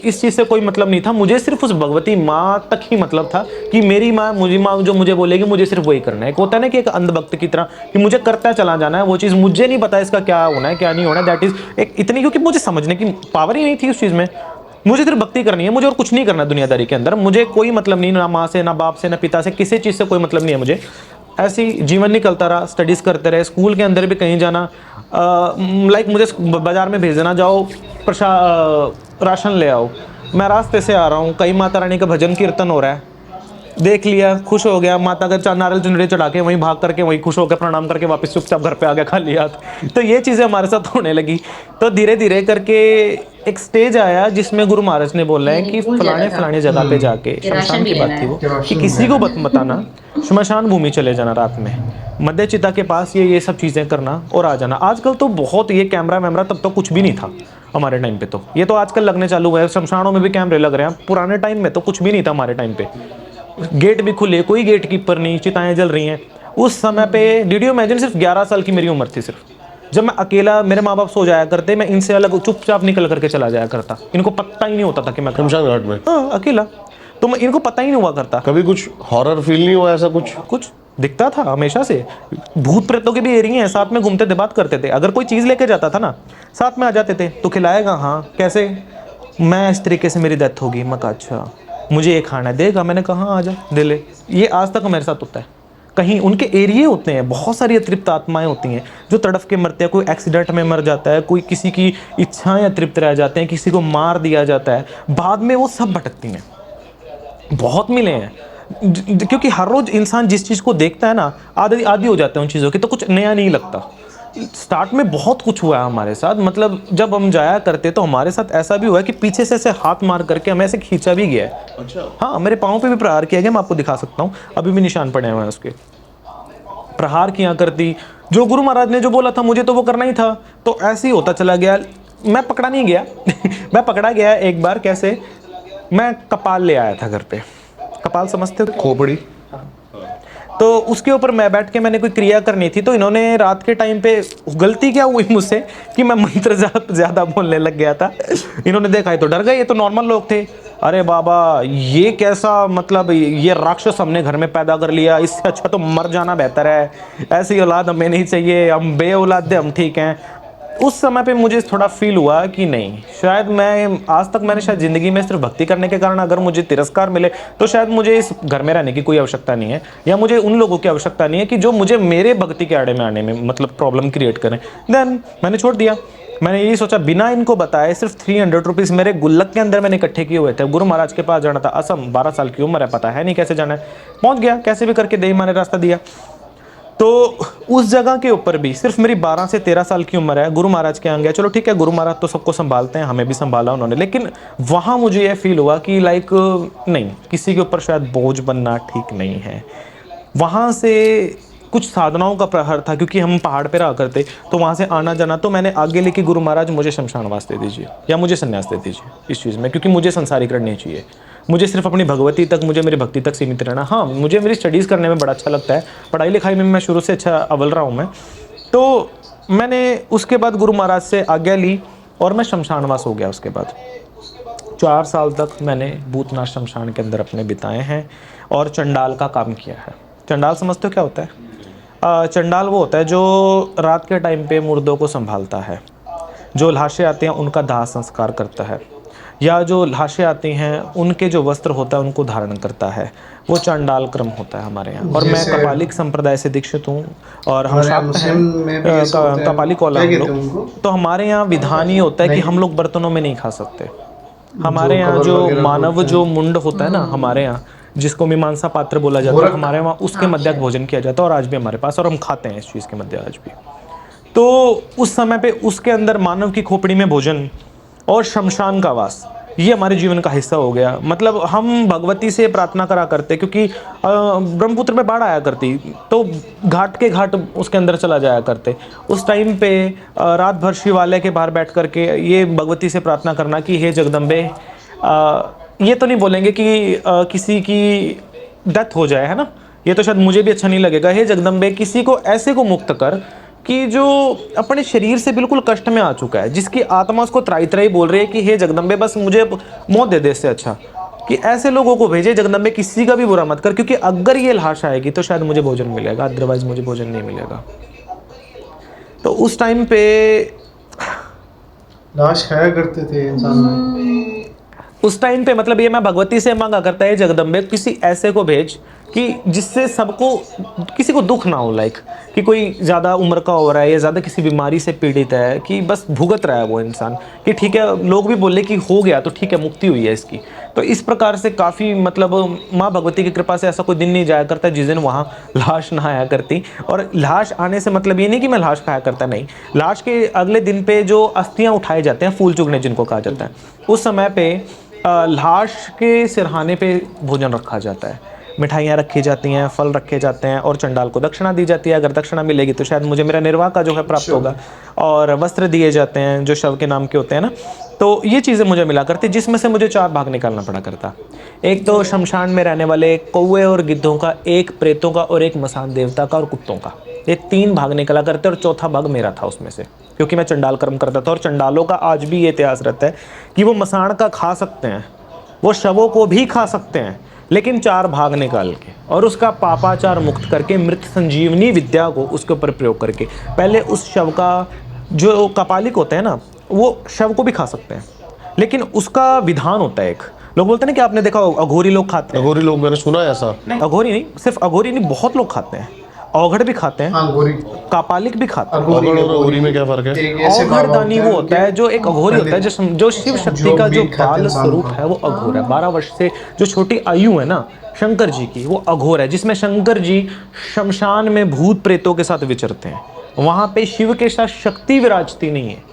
इस चीज़ से कोई मतलब नहीं था, मुझे सिर्फ उस भगवती माँ तक ही मतलब था कि मेरी माँ, मुझे माँ जो मुझे बोलेगी मुझे सिर्फ वही करना है। एक होता है ना कि एक अंधभक्त की तरह कि मुझे करता चला जाना है, वो चीज़ मुझे नहीं पता इसका क्या होना है क्या नहीं होना है, दैट इज़ एक इतनी, क्योंकि मुझे समझने की पावर ही नहीं थी उस चीज़ में। मुझे सिर्फ भक्ति करनी है, मुझे और कुछ नहीं करना दुनियादारी के अंदर, मुझे कोई मतलब नहीं, ना माँ से, ना बाप से, ना पिता से, किसी चीज़ से कोई मतलब नहीं है मुझे। ऐसे ही जीवन निकलता रहा, स्टडीज़ करते रहे, स्कूल के अंदर भी कहीं जाना, लाइक मुझे बाज़ार में भेजना, जाओ राशन ले आओ, मैं रास्ते से आ रहा हूँ, कहीं माता रानी का भजन कीर्तन हो रहा है, देख लिया, खुश हो गया, माता का नारियल चुनरी चढ़ा के वहीं भाग करके वहीं खुश होकर प्रणाम करके वापस चुपचाप घर पे आ गया खाली हाथ। तो ये चीज़ें हमारे साथ होने लगी। तो धीरे धीरे करके एक स्टेज आया जिसमें गुरु महाराज ने बोला है कि फलाने जगह पे जाके, शमशान की बात थी वो, कि किसी को मत बताना, श्मशान भूमि चले जाना रात में, मध्य चिता के पास ये सब चीज़ें करना और आ जाना। आजकल तो बहुत ये कैमरा वैमरा, तब तो कुछ भी नहीं था हमारे टाइम पे, तो ये तो आजकल लगने चालू हुआ है, शमशानों में भी कैमरे लग रहे हैं। पुराने टाइम में तो कुछ भी नहीं था हमारे टाइम पे, गेट भी खुले, कोई गेट कीपर नहीं, चिताएं जल रही हैं। उस समय पे डिड यू इमेजिन, सिर्फ 11 साल की मेरी उम्र थी सिर्फ, जब मैं अकेला, मेरे माँ बाप सो जाया करते, मैं इनसे अलग चुपचाप निकल करके चला जाया करता, इनको पता ही नहीं होता था कि मैं शमशान घाट में अकेला, तो इनको पता ही नहीं हुआ करता। कभी कुछ हॉरर फील नहीं हुआ ऐसा? कुछ दिखता था हमेशा से, भूत प्रेतों के भी एरिया हैं, साथ में घूमते थे, बात करते थे। अगर कोई चीज़ लेके जाता था ना, साथ में आ जाते थे, तो खिलाएगा, हाँ कैसे, मैं इस तरीके से मेरी डेथ होगी, मैं कहा अच्छा मुझे ये खाना देगा, मैंने कहा हाँ आजा दे ले। ये आज तक मेरे साथ होता है। कहीं उनके एरिए होते हैं, बहुत सारी अतृप्त आत्माएं होती हैं जो तड़फ के मरते हैं, कोई एक्सीडेंट में मर जाता है, कोई किसी की इच्छाएं अतृप्त रह जाते हैं, किसी को मार दिया जाता है, बाद में वो सब भटकती हैं। बहुत मिले हैं, क्योंकि हर रोज़ इंसान जिस चीज़ को देखता है ना, आदी हो जाता है उन चीज़ों की, तो कुछ नया नहीं लगता। स्टार्ट में बहुत कुछ हुआ है हमारे साथ, मतलब जब हम जाया करते तो हमारे साथ ऐसा भी हुआ है कि पीछे से ऐसे हाथ मार करके हमें ऐसे खींचा भी गया है। अच्छा। हाँ, मेरे पाँव पे भी प्रहार किया गया, मैं आपको दिखा सकता हूँ, अभी भी निशान पड़े हुए हैं उसके, प्रहार किया करती। जो गुरु महाराज ने जो बोला था मुझे तो वो करना ही था, तो ऐसे ही होता चला गया। मैं पकड़ा नहीं गया मैं पकड़ा गया एक बार, कैसे, मैं कपाल ले आया था घर पे, कपाल समझते हो, खोपड़ी, तो उसके ऊपर मैं बैठ के मैंने कोई क्रिया करनी थी, तो इन्होंने रात के टाइम पे, गलती क्या हुई मुझसे कि मैं मंत्र ज़्यादा बोलने लग गया था। इन्होंने देखा ये तो डर गए, ये तो नॉर्मल लोग थे, अरे बाबा ये कैसा, मतलब ये राक्षस हमने घर में पैदा कर लिया, इससे अच्छा तो मर जाना बेहतर है, ऐसी औलाद हमें नहीं चाहिए, हम बे औलाद थे, हम ठीक हैं। उस समय पे मुझे थोड़ा फील हुआ कि नहीं, शायद मैं आज तक मैंने शायद ज़िंदगी में सिर्फ भक्ति करने के कारण अगर मुझे तिरस्कार मिले तो शायद मुझे इस घर में रहने की कोई आवश्यकता नहीं है, या मुझे उन लोगों की आवश्यकता नहीं है कि जो मुझे मेरे भक्ति के आड़े में आने में मतलब प्रॉब्लम क्रिएट करें। देन मैंने छोड़ दिया। मैंने यही सोचा बिना इनको बताए, सिर्फ 300 रुपीज़ मेरे गुल्लक के अंदर मैंने इकट्ठे किए हुए थे। गुरु महाराज के पास जाना था, असम, 12 साल की उम्र है, पता है नहीं कैसे जाना है, पहुँच गया कैसे भी करके, देही माँ ने रास्ता दिया। तो उस जगह के ऊपर भी सिर्फ मेरी 12 से 13 साल की उम्र है, गुरु महाराज के यहाँ गया, चलो ठीक है, गुरु महाराज तो सबको संभालते हैं, हमें भी संभाला उन्होंने, लेकिन वहाँ मुझे यह फील हुआ कि लाइक नहीं, किसी के ऊपर शायद बोझ बनना ठीक नहीं है। वहाँ से कुछ साधनाओं का प्रहर था, क्योंकि हम पहाड़ पे रहा करते, तो वहाँ से आना जाना, तो मैंने आगे लेके गुरु महाराज मुझे शमशानवास दे दीजिए या मुझे संन्यास दे दीजिए इस चीज़ में, क्योंकि मुझे संसारीकरण नहीं चाहिए, मुझे सिर्फ अपनी भगवती तक, मुझे मेरी भक्ति तक सीमित रहना। हाँ, मुझे मेरी स्टडीज़ करने में बड़ा अच्छा लगता है, पढ़ाई लिखाई में मैं शुरू से अच्छा अव्वल रहा हूँ मैं। तो मैंने उसके बाद गुरु महाराज से आज्ञा ली और मैं शमशानवास हो गया। उसके बाद 4 साल तक मैंने भूतनाथ शमशान के अंदर अपने बिताए हैं और चंडाल का काम किया है। चंडाल समझते हो क्या होता है? चंडाल वो होता है जो रात के टाइम पे मुर्दों को संभालता है, जो लाशें आती हैं उनका दाह संस्कार करता है, या जो लाशें आती हैं उनके जो वस्त्र होता है उनको धारण करता है, वो चंडाल क्रम होता है हमारे यहाँ। और मैं कपालिक संप्रदाय से दीक्षित हूँ और हम शाक्त हैं, कपालिक कौला हम लोग। तो हमारे यहाँ विधान ये होता है कि हम लोग बर्तनों में नहीं खा सकते। हमारे यहाँ जो मानव जो मुंड होता है ना, हमारे यहाँ जिसको मीमांसा पात्र बोला जाता है, हमारे वहाँ उसके मध्य भोजन किया जाता है, और आज भी हमारे पास, और हम खाते हैं इस चीज़ के मध्य आज भी। तो उस समय पे उसके अंदर मानव की खोपड़ी में भोजन और शमशान का वास, ये हमारे जीवन का हिस्सा हो गया। मतलब हम भगवती से प्रार्थना करा करते, क्योंकि ब्रह्मपुत्र में बाढ़ आया करती तो घाट के घाट उसके अंदर चला जाया करते। उस टाइम पे रात भर शिवालय के बाहर बैठ करके ये भगवती से प्रार्थना करना कि हे जगदम्बे, ये तो नहीं बोलेंगे कि किसी की डेथ हो जाए, है ना, ये तो शायद मुझे भी अच्छा नहीं लगेगा। हे जगदम्बे, किसी को ऐसे को मुक्त कर कि जो अपने शरीर से बिल्कुल कष्ट में आ चुका है, जिसकी आत्मा उसको त्राई त्राई बोल रही है कि हे जगदम्बे बस मुझे मौत दे दे, इससे अच्छा कि ऐसे लोगों को भेजे जगदम्बे, किसी का भी बुरा मत कर, क्योंकि अगर ये लाश आएगी तो शायद मुझे भोजन मिलेगा, अदरवाइज मुझे भोजन नहीं मिलेगा। तो उस टाइम पे लाश खाया करते थे इंसान। उस टाइम पे मतलब ये मैं भगवती से मांगा करता है, जगदम्बे किसी ऐसे को भेज कि जिससे सबको, किसी को दुख ना हो, लाइक कि कोई ज़्यादा उम्र का हो रहा है या ज़्यादा किसी बीमारी से पीड़ित है, कि बस भुगत रहा है वो इंसान, कि ठीक है लोग भी बोले कि हो गया तो ठीक है, मुक्ति हुई है इसकी। तो इस प्रकार से काफ़ी मतलब माँ भगवती की कृपा से ऐसा कोई दिन नहीं जाया करता जिस दिन वहाँ लाश ना आया करती। और लाश आने से मतलब ये नहीं कि मैं लाश खाया करता, नहीं, लाश के अगले दिन पे जो अस्थियाँ उठाए जाते हैं, फूल चुगने जिनको कहा जाता है, उस समय पे लाश के सिरहाने पे भोजन रखा जाता है, मिठाइयाँ रखी जाती हैं, फल रखे जाते हैं और चंडाल को दक्षिणा दी जाती है। अगर दक्षिणा मिलेगी तो शायद मुझे मेरा निर्वाह का जो है प्राप्त होगा। और वस्त्र दिए जाते हैं जो शव के नाम के होते हैं ना। तो ये चीज़ें मुझे मिला करती, जिसमें से मुझे 4 भाग निकालना पड़ा करता। एक तो शमशान में रहने वाले कौवे और गिद्धों का, एक प्रेतों का और एक मसान देवता का और कुत्तों का, ये 3 भाग निकला करते और चौथा भाग मेरा था उसमें से, क्योंकि मैं चंडाल कर्म करता था। और चंडालों का आज भी ये इतिहास रहता है कि वो मसान का खा सकते हैं, वो शवों को भी खा सकते हैं, लेकिन 4 भाग निकाल के और उसका पापाचार मुक्त करके, मृत संजीवनी विद्या को उसके ऊपर प्रयोग करके, पहले उस शव का जो कपालिक होते हैं ना, वो शव को भी खा सकते हैं, लेकिन उसका विधान होता है एक। लोग बोलते हैं ना कि आपने देखा अघोरी लोग खाते हैं। अघोरी लोग, मैंने सुना है ऐसा। अघोरी नहीं, सिर्फ अघोरी नहीं, बहुत लोग खाते हैं। औघड़ भी खाते हैं, हाँ, गोरी। कापालिक भी खाते हैं। अघोरी और अघोरी में क्या फर्क है? औघड़ दानी वो होता है जो एक अघोरी होता है, जो शिव शक्ति का जो बाल स्वरूप है वो अघोर है। 12 वर्ष से जो छोटी आयु है ना शंकर जी की, वो अघोर है, जिसमें शंकर जी शमशान में भूत प्रेतों के साथ विचरते हैं। वहाँ पे शिव के साथ शक्ति विराजती नहीं है,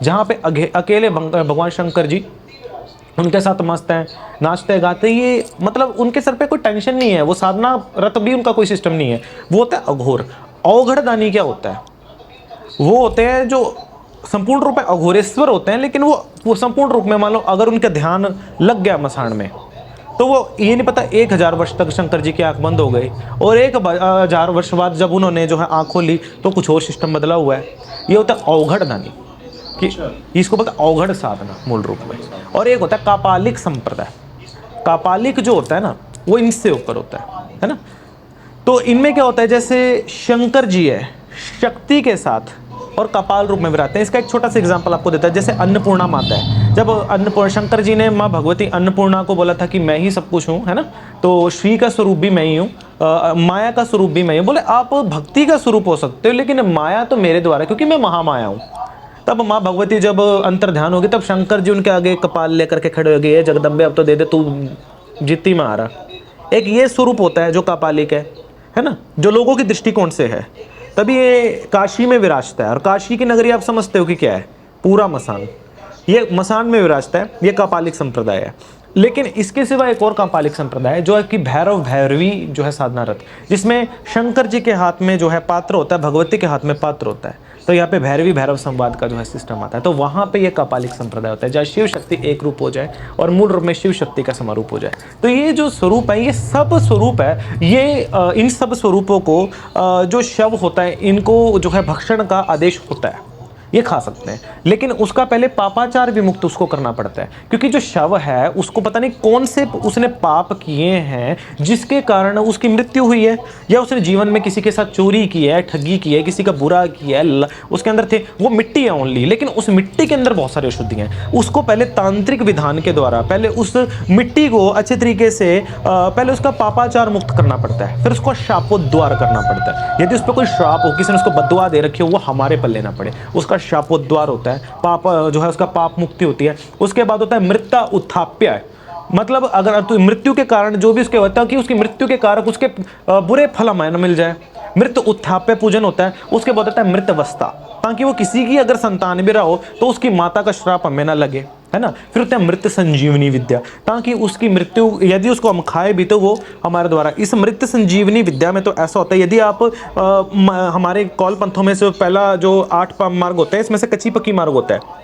जहाँ पे अकेले भगवान शंकर जी उनके साथ मस्त हैं, नाचते गाते, ये मतलब उनके सर पे कोई टेंशन नहीं है, वो साधना रत भी उनका कोई सिस्टम नहीं है, वो होता है अघोर। औघड़ दानी क्या होता है? वो होते हैं जो संपूर्ण रूप में अघोरेश्वर होते हैं, लेकिन वो संपूर्ण रूप में, मान लो अगर उनका ध्यान लग गया मसान में, तो वो ये नहीं पता 1000 वर्ष तक शंकर जी की आंख बंद हो गई और 1000 वर्ष बाद जब उन्होंने जो है आंख खोली तो कुछ और सिस्टम बदला हुआ है। ये होता है औघड़ दानी, कि इसको बोलते हैं औघड़ साधना मूल रूप में। और एक होता है कापालिक संप्रदाय। कापालिक जो होता है ना वो इनसे ऊपर होता है ना। तो इनमें क्या होता है, जैसे शंकर जी है शक्ति के साथ और कपाल रूप में विराजते हैं। इसका एक छोटा सा एग्जांपल आपको देता है, जैसे अन्नपूर्णा माता है। जब अन्नपूर्णा, शंकर जी ने माँ भगवती अन्नपूर्णा को बोला था कि मैं ही सब कुछ हूँ, है ना, तो श्री का स्वरूप भी मैं ही हूँ, माया का स्वरूप भी मैं ही हूँ। बोले आप भक्ति का स्वरूप हो सकते हो, लेकिन माया तो मेरे द्वारा, क्योंकि मैं महामाया हूँ। तब माँ भगवती जब अंतर ध्यान होगी, तब शंकर जी उनके आगे कपाल लेकर के खड़े हो गए, जगदम्बे अब तो दे दे, तू जीती में आ रहा। एक ये स्वरूप होता है जो कापालिक है ना, जो लोगों की दृष्टिकोण से है। तभी ये काशी में विराजता है, और काशी की नगरी आप समझते हो कि क्या है, पूरा मसान, ये मसान में विराजता है। ये कापालिक संप्रदाय है। लेकिन इसके सिवा एक और कापालिक संप्रदाय है जो है कि भैरव भैरवी जो है साधना रथ, जिसमें शंकर जी के हाथ में जो है पात्र होता है, भगवती के हाथ में पात्र होता है। तो यहाँ पे भैरवी भैरव संवाद का जो है सिस्टम आता है। तो वहाँ पे ये कापालिक संप्रदाय होता है जहाँ शिव शक्ति एक रूप हो जाए और मूल रूप में शिव शक्ति का समारूप हो जाए। तो ये जो स्वरूप है, ये सब स्वरूप है, ये इन सब स्वरूपों को जो शव होता है इनको जो है भक्षण का आदेश होता है, ये खा सकते हैं, लेकिन उसका पहले पापाचार विमुक्त उसको करना पड़ता है। क्योंकि जो शव है उसको पता नहीं कौन से उसने पाप किए हैं जिसके कारण उसकी मृत्यु हुई है, या उसने जीवन में किसी के साथ चोरी की है, ठगी की है, किसी का बुरा किया है, उसके अंदर थे, वो मिट्टी है ओनली, लेकिन उस मिट्टी के अंदर बहुत सारी अशुद्धियाँ हैं। उसको पहले तांत्रिक विधान के द्वारा पहले उस मिट्टी को अच्छे तरीके से पहले उसका पापाचार मुक्त करना पड़ता है, फिर उसको शापोद्वार करना पड़ता है। यदि उस पर कोई श्राप हो, किसी ने उसको बद्दुआ दे रखी हो, वो हमारे पर लेना पड़े, उसका शापोद्वार होता है, पाप जो है उसका पाप मुक्ति होती है। उसके बाद होता है मृत्ता उत्थाप्य, मतलब अगर तो मृत्यु के कारण जो भी उसके होता है कि उसकी मृत्यु के कारण उसके बुरे फल हमें न मिल जाए, मृत उत्थाप्य पूजन होता है। उसके बाद होता है मृत अवस्था, ताकि वो किसी की अगर संतान भी रहा हो तो उसकी माता का श्राप हमें ना लगे, है ना। फिर होता है मृत संजीवनी विद्या, ताकि उसकी मृत्यु यदि उसको हम खाए भी तो वो हमारे द्वारा। इस मृत संजीवनी विद्या में तो ऐसा होता है, यदि आप हमारे कौल पंथों में से पहला जो 8 मार्ग होता है, इसमें से कच्ची पक्की मार्ग होता है।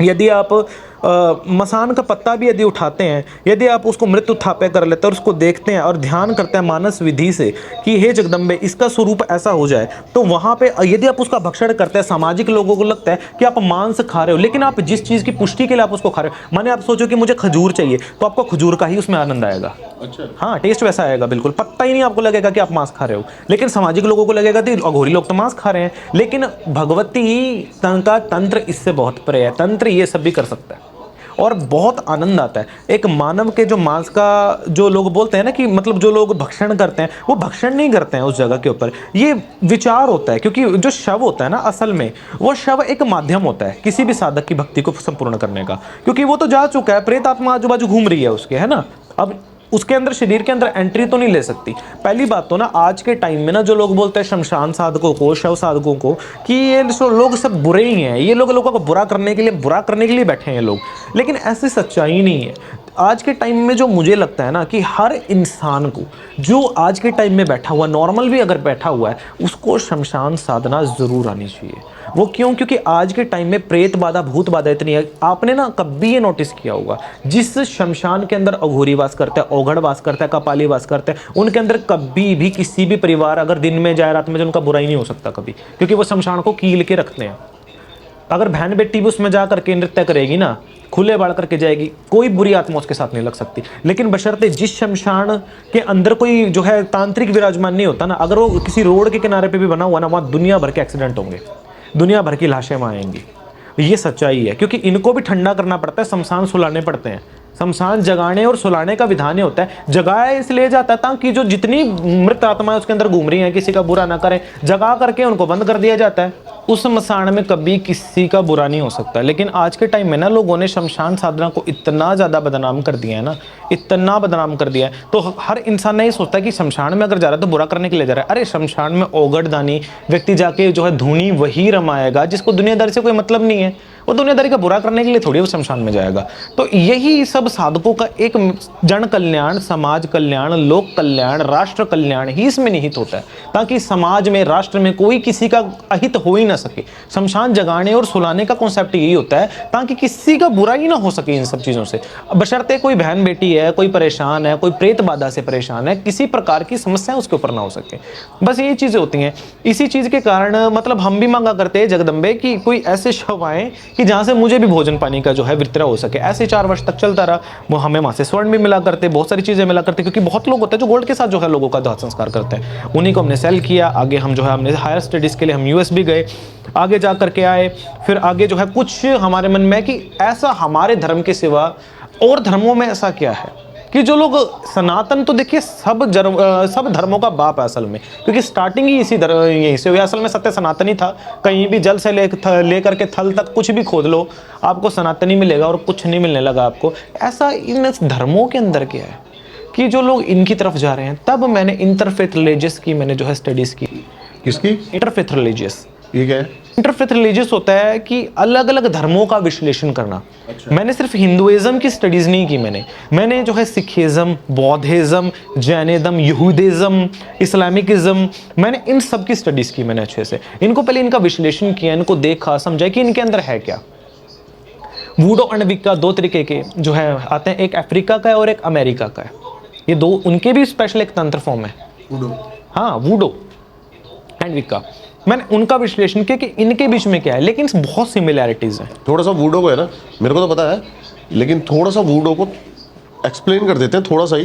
यदि आप मसान का पत्ता भी यदि उठाते हैं, यदि आप उसको मृत उत्थापय कर लेते हैं और उसको देखते हैं और ध्यान करते हैं मानस विधि से कि हे जगदम्बे इसका स्वरूप ऐसा हो जाए, तो वहाँ पे यदि आप उसका भक्षण करते हैं, सामाजिक लोगों को लगता है कि आप मांस खा रहे हो, लेकिन आप जिस चीज़ की पुष्टि के लिए आप उसको खा रहे हो, माने आप सोचो कि मुझे खजूर चाहिए, तो आपको खजूर का ही उसमें आनंद आएगा। अच्छा, हाँ, टेस्ट वैसा आएगा, बिल्कुल पत्ता ही नहीं आपको लगेगा कि आप मांस खा रहे हो। लेकिन सामाजिक लोगों को लगेगा कि अघोरी लोग तो मांस खा रहे हैं, लेकिन भगवती का तंत्र इससे बहुत परे है। तंत्र ये सब भी कर सकता है और बहुत आनंद आता है। एक मानव के जो मांस का जो लोग बोलते हैं ना कि मतलब जो लोग भक्षण करते हैं, वो भक्षण नहीं करते हैं उस जगह के ऊपर, ये विचार होता है। क्योंकि जो शव होता है ना, असल में वो शव एक माध्यम होता है किसी भी साधक की भक्ति को संपूर्ण करने का, क्योंकि वो तो जा चुका है, प्रेत आत्मा आजू बाजू घूम रही है उसके, है ना। अब उसके अंदर शरीर के अंदर एंट्री तो नहीं ले सकती। पहली बात तो ना आज के टाइम में ना जो लोग बोलते हैं शमशान साधकों को, शव साधकों को कि ये लोग सब बुरे ही हैं, ये लोगों को बुरा करने के लिए बैठे हैं लोग, लेकिन ऐसी सच्चाई नहीं है। आज के टाइम में जो मुझे लगता है ना कि हर इंसान को जो आज के टाइम में बैठा हुआ, नॉर्मल भी अगर बैठा हुआ है, उसको शमशान साधना ज़रूर आनी चाहिए। वो क्यों? क्योंकि आज के टाइम में प्रेत बाधा, भूत बाधा इतनी है। आपने ना कभी ये नोटिस किया होगा, जिस शमशान के अंदर अघोरी वास करता है, औघड़ वास करता है, कपाली वास करता है, उनके अंदर कभी भी किसी भी परिवार अगर दिन में जाए रात में जाए, उनका बुरा ही नहीं हो सकता कभी, क्योंकि वो शमशान को कील के रखते हैं। अगर बहन बेटी भी उसमें जा करके नृत्य करेगी ना, खुले बाढ़ करके जाएगी, कोई बुरी आत्मा उसके साथ नहीं लग सकती। लेकिन बशर्ते जिस शमशान के अंदर कोई जो है तांत्रिक विराजमान नहीं होता ना, अगर वो किसी रोड के किनारे पे भी बना हुआ ना, वहाँ दुनिया भर के एक्सीडेंट होंगे, दुनिया भर की लाशें वहाँ आएंगी। ये सच्चाई है, क्योंकि इनको भी ठंडा करना पड़ता है, शमशान सुलाने पड़ते हैं। शमशान जगाने और सुलाने का विधान होता है। जगाया इसलिए जाता है ताकि जो जितनी मृत आत्माएं उसके अंदर घूम रही हैं, किसी का बुरा ना करें, जगा करके उनको बंद कर दिया जाता है। उस शमशान में कभी किसी का बुरा नहीं हो सकता। लेकिन आज के टाइम में ना लोगों ने शमशान साधना को इतना ज़्यादा बदनाम कर दिया है ना, इतना बदनाम कर दिया है, तो हर इंसान नहीं सोचता कि शमशान में अगर जा रहा है तो बुरा करने के लिए जा रहा है। अरे शमशान में औगड़दानी व्यक्ति जाके जो है धूनी वही रमाएगा जिसको दुनियादारी से कोई मतलब नहीं है। वो दुनियादारी का बुरा करने के लिए थोड़ी वो शमशान में जाएगा। तो यही सब साधकों का एक जन कल्याण, समाज कल्याण, लोक कल्याण, राष्ट्र कल्याण ही इसमें निहित होता है, ताकि समाज में, राष्ट्र में कोई किसी का अहित हो ही ना सके। शमशान जगाने और सुलाने का कॉन्सेप्ट यही होता है ताकि किसी का बुरा ही ना हो सके इन सब चीज़ों से। बशर्ते कोई बहन बेटी है, कोई परेशान है, कोई प्रेत बाधा से परेशान है, किसी प्रकार की समस्या उसके ऊपर ना हो सके। बस यही चीज़ें होती हैं। इसी चीज़ के कारण मतलब हम भी मांगा करते हैं जगदम्बे कि कोई ऐसे शव आए कि जहाँ से मुझे भी भोजन पानी का जो है वितरण हो सके। ऐसे 4 वर्ष तक चलता रहा। वो हमें वहाँ से स्वर्ण भी मिला करते, बहुत सारी चीज़ें मिला करते, क्योंकि बहुत लोग होते हैं जो गोल्ड के साथ जो है लोगों का दाह संस्कार करते हैं। उन्हीं को हमने सेल किया। आगे हम जो है हमने हायर स्टडीज़ के लिए हम यूएस भी गए, आगे जा करके आए। फिर आगे जो है कुछ हमारे मन में कि ऐसा हमारे धर्म के सिवा और धर्मों में ऐसा क्या है कि जो लोग सनातन, तो देखिए सब धर्मों का बाप है असल में, क्योंकि स्टार्टिंग ही यहीं से हुई। असल में सत्य सनातनी था। कहीं भी जल से लेकर के थल तक कुछ भी खोद लो, आपको सनातनी मिलेगा और कुछ नहीं मिलने लगा आपको। ऐसा इन धर्मों के अंदर क्या है कि जो लोग इनकी तरफ जा रहे हैं। तब मैंने इंटरफेथ रिलीजियस की मैंने जो है स्टडीज़ की। किसकी? Interfaith religious. ये क्या है? इंटरफेथ रिलीजियस होता है कि अलग अलग धर्मों का विश्लेषण करना। अच्छा। मैंने सिर्फ हिंदुइज्म की स्टडीज़ नहीं की, मैंने जो है सिखिज्म, बौद्धिज्म, जैनिज्म, यहूदिज्म, इस्लामिकिज्म, मैंने इन सब की स्टडीज़ की मैंने अच्छे से। इनको पहले इनका विश्लेषण किया, इनको देखा, समझा कि इनके अंदर है क्या। वूडो एंड विक्का 2 तरीके के जो है आते हैं, एक अफ्रीका का है और एक अमेरिका का है। ये 2 उनके भी स्पेशल एक तंत्र फॉर्म है। हाँ, वूडो एंड विक्का। मैंने उनका विश्लेषण किया कि इनके बीच में क्या है, लेकिन बहुत सिमिलैरिटीज़ हैं। थोड़ा सा वूडो को है ना, मेरे को तो पता है, लेकिन थोड़ा सा वूडो को एक्सप्लेन कर देते हैं थोड़ा सा ही,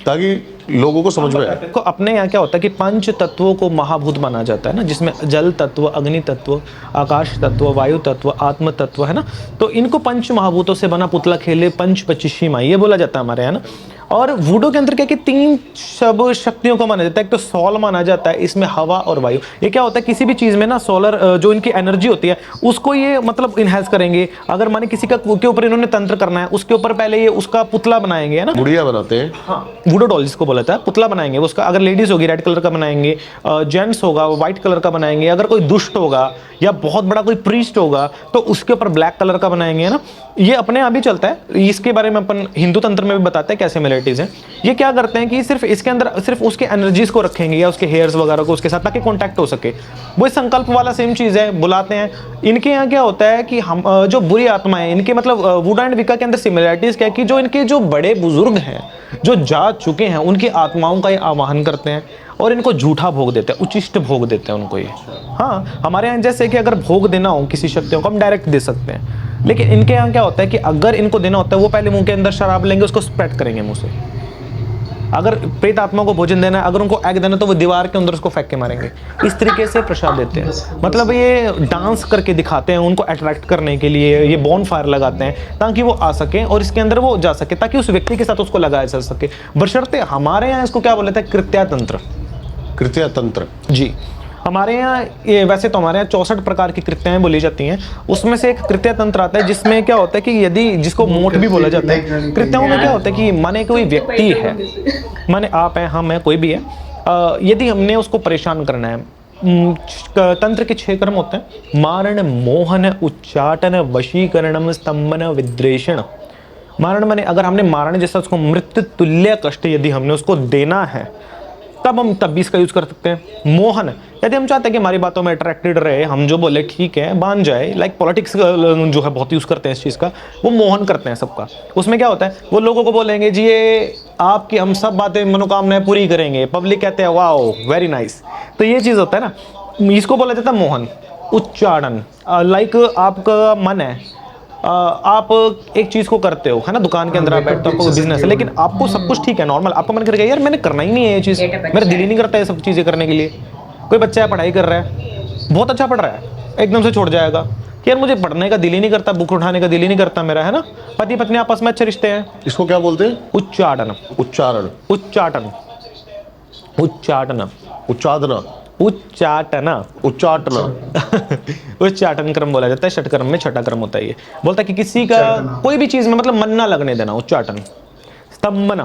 ताकि लोगों को समझ में आए। को अपने यहाँ क्या होता है कि 5 तत्वों को महाभूत माना जाता है ना, जिसमें जल तत्व, अग्नि तत्व, आकाश तत्व, वायु तत्व, आत्म तत्व है ना। तो इनको 5 महाभूतों से बना पुतला खेले 5 25 माई, ये बोला जाता है हमारे यहाँ ना। और वुडो के अंदर क्या कि 3 सब शक्तियों को माना जाता है। एक तो सॉल माना जाता है, इसमें हवा और वायु। ये क्या होता है, किसी भी चीज़ में ना सोलर जो इनकी एनर्जी होती है उसको ये मतलब इनहेंस करेंगे। अगर माने किसी का के ऊपर इन्होंने तंत्र करना है, उसके ऊपर पहले ये उसका पुतला बनाएंगे, है ना, गुड़िया बनाते हैं। हाँ, वुडो डॉल जिसको बोला जाता है, पुतला बनाएंगे उसका। अगर लेडीज होगी रेड कलर का बनाएंगे, जेंट्स होगा व्हाइट कलर का बनाएंगे, अगर कोई दुष्ट होगा या बहुत बड़ा कोई प्रीस्ट होगा तो उसके ऊपर ब्लैक कलर का बनाएंगे, है ना। ये अपने आप ही चलता है, इसके बारे में अपन हिंदू तंत्र में भी बताते हैं क्या सिमिलरिटीज हैं। ये क्या करते हैं कि सिर्फ इसके अंदर सिर्फ उसके एनर्जीज को रखेंगे या उसके हेयर्स वगैरह को उसके साथ, ताकि कॉन्टैक्ट हो सके। वो संकल्प वाला सेम चीज़ है, बुलाते हैं। इनके यहाँ क्या होता है कि हम जो बुरी आत्माएं इनके मतलब वुडा एंड विका के अंदर सिमिलरिटीज क्या है कि जो इनके जो बड़े बुजुर्ग हैं जो जा चुके हैं उनकी आत्माओं का ये आवाहन करते हैं और इनको झूठा भोग देते हैं, उचिष्ट भोग देते हैं उनको ये। हाँ, हमारे यहाँ जैसे कि अगर भोग देना हो किसी शक्तियों को हम डायरेक्ट दे सकते हैं, लेकिन इनके यहाँ क्या होता है कि अगर इनको देना होता है वो पहले मुंह के अंदर शराब लेंगे, उसको स्प्रेड करेंगे मुंह से। अगर प्रेत आत्मा को भोजन देना है, अगर उनको एग देना तो वो दीवार के अंदर उसको फेंक के मारेंगे। इस तरीके से प्रसाद देते हैं। मतलब ये डांस करके दिखाते हैं उनको अट्रैक्ट करने के लिए, ये बॉन फायर लगाते हैं ताकि वो आ सके और इसके अंदर वो जा सके, ताकि उस व्यक्ति के साथ उसको लगाया जा सके। बशर्ते हमारे यहाँ इसको क्या बोलते हैं, कृत्या तंत्र। कृत्या तंत्र जी, हमारे यहाँ ये वैसे तो हमारे यहाँ 64 प्रकार की कृत्याएं बोली जाती हैं, उसमें से एक कृत्या तंत्र आता है जिसमें क्या होता है कि यदि जिसको मोठ भी बोला जाता है, कृत्याओं में क्या होता है कि माने कोई व्यक्ति है, माने आप हैं, हम हैं, कोई भी है, यदि हमने उसको परेशान करना है, तंत्र के 6 कर्म होते हैं, मारण, मोहन, उच्चाटन, वशीकरणम, स्तंभन, विद्रेषण। मारण माने अगर हमने मारण जैसा उसको मृत्यु तुल्य कष्ट यदि हमने उसको देना है तब हम तब भी इसका यूज कर सकते हैं। मोहन, यदि हम चाहते हैं कि हमारी बातों में अट्रैक्टेड रहे, हम जो बोले ठीक है मान जाए, लाइक पॉलिटिक्स जो है बहुत यूज करते हैं इस चीज़ का, वो मोहन करते हैं सबका। उसमें क्या होता है, वो लोगों को बोलेंगे जी ये आपकी हम सब बातें मनोकामनाएं पूरी करेंगे, पब्लिक कहते हैं वाओ वेरी नाइस। तो ये चीज़ होता है ना, इसको बोला जाता है मोहन। उच्चारण, लाइक आपका मन है, आप एक चीज़ को करते हो, है ना, दुकान के अंदर आप बैठते हो, आपको बिजनेस है, लेकिन आपको सब कुछ ठीक है नॉर्मल, आपका मन कर गया यार मैंने करना ही नहीं है ये चीज़, मेरा दिल ही नहीं करता है सब चीज़ें करने के लिए। कोई बच्चा है पढ़ाई कर रहा है, बहुत अच्छा पढ़ रहा है, एकदम से छोड़ जाएगा कि यार मुझे पढ़ने का दिल ही नहीं करता, बुक उठाने का दिल ही नहीं करता मेरा, है ना। पति पत्नी आपस में अच्छे रिश्ते हैं, इसको क्या बोलते हैं? उच्चाटन। उच्चारण, उच्चाटन, उच्चाटन, उच्चादना, उच्चाटना, उच्चाटना। उच्चाटन क्रम बोला जाता है, षटक्रम में छठा क्रम होता है। ये बोलता है कि किसी का कोई भी चीज में मतलब मन ना लगने देना, उच्चाटन। स्तंभन,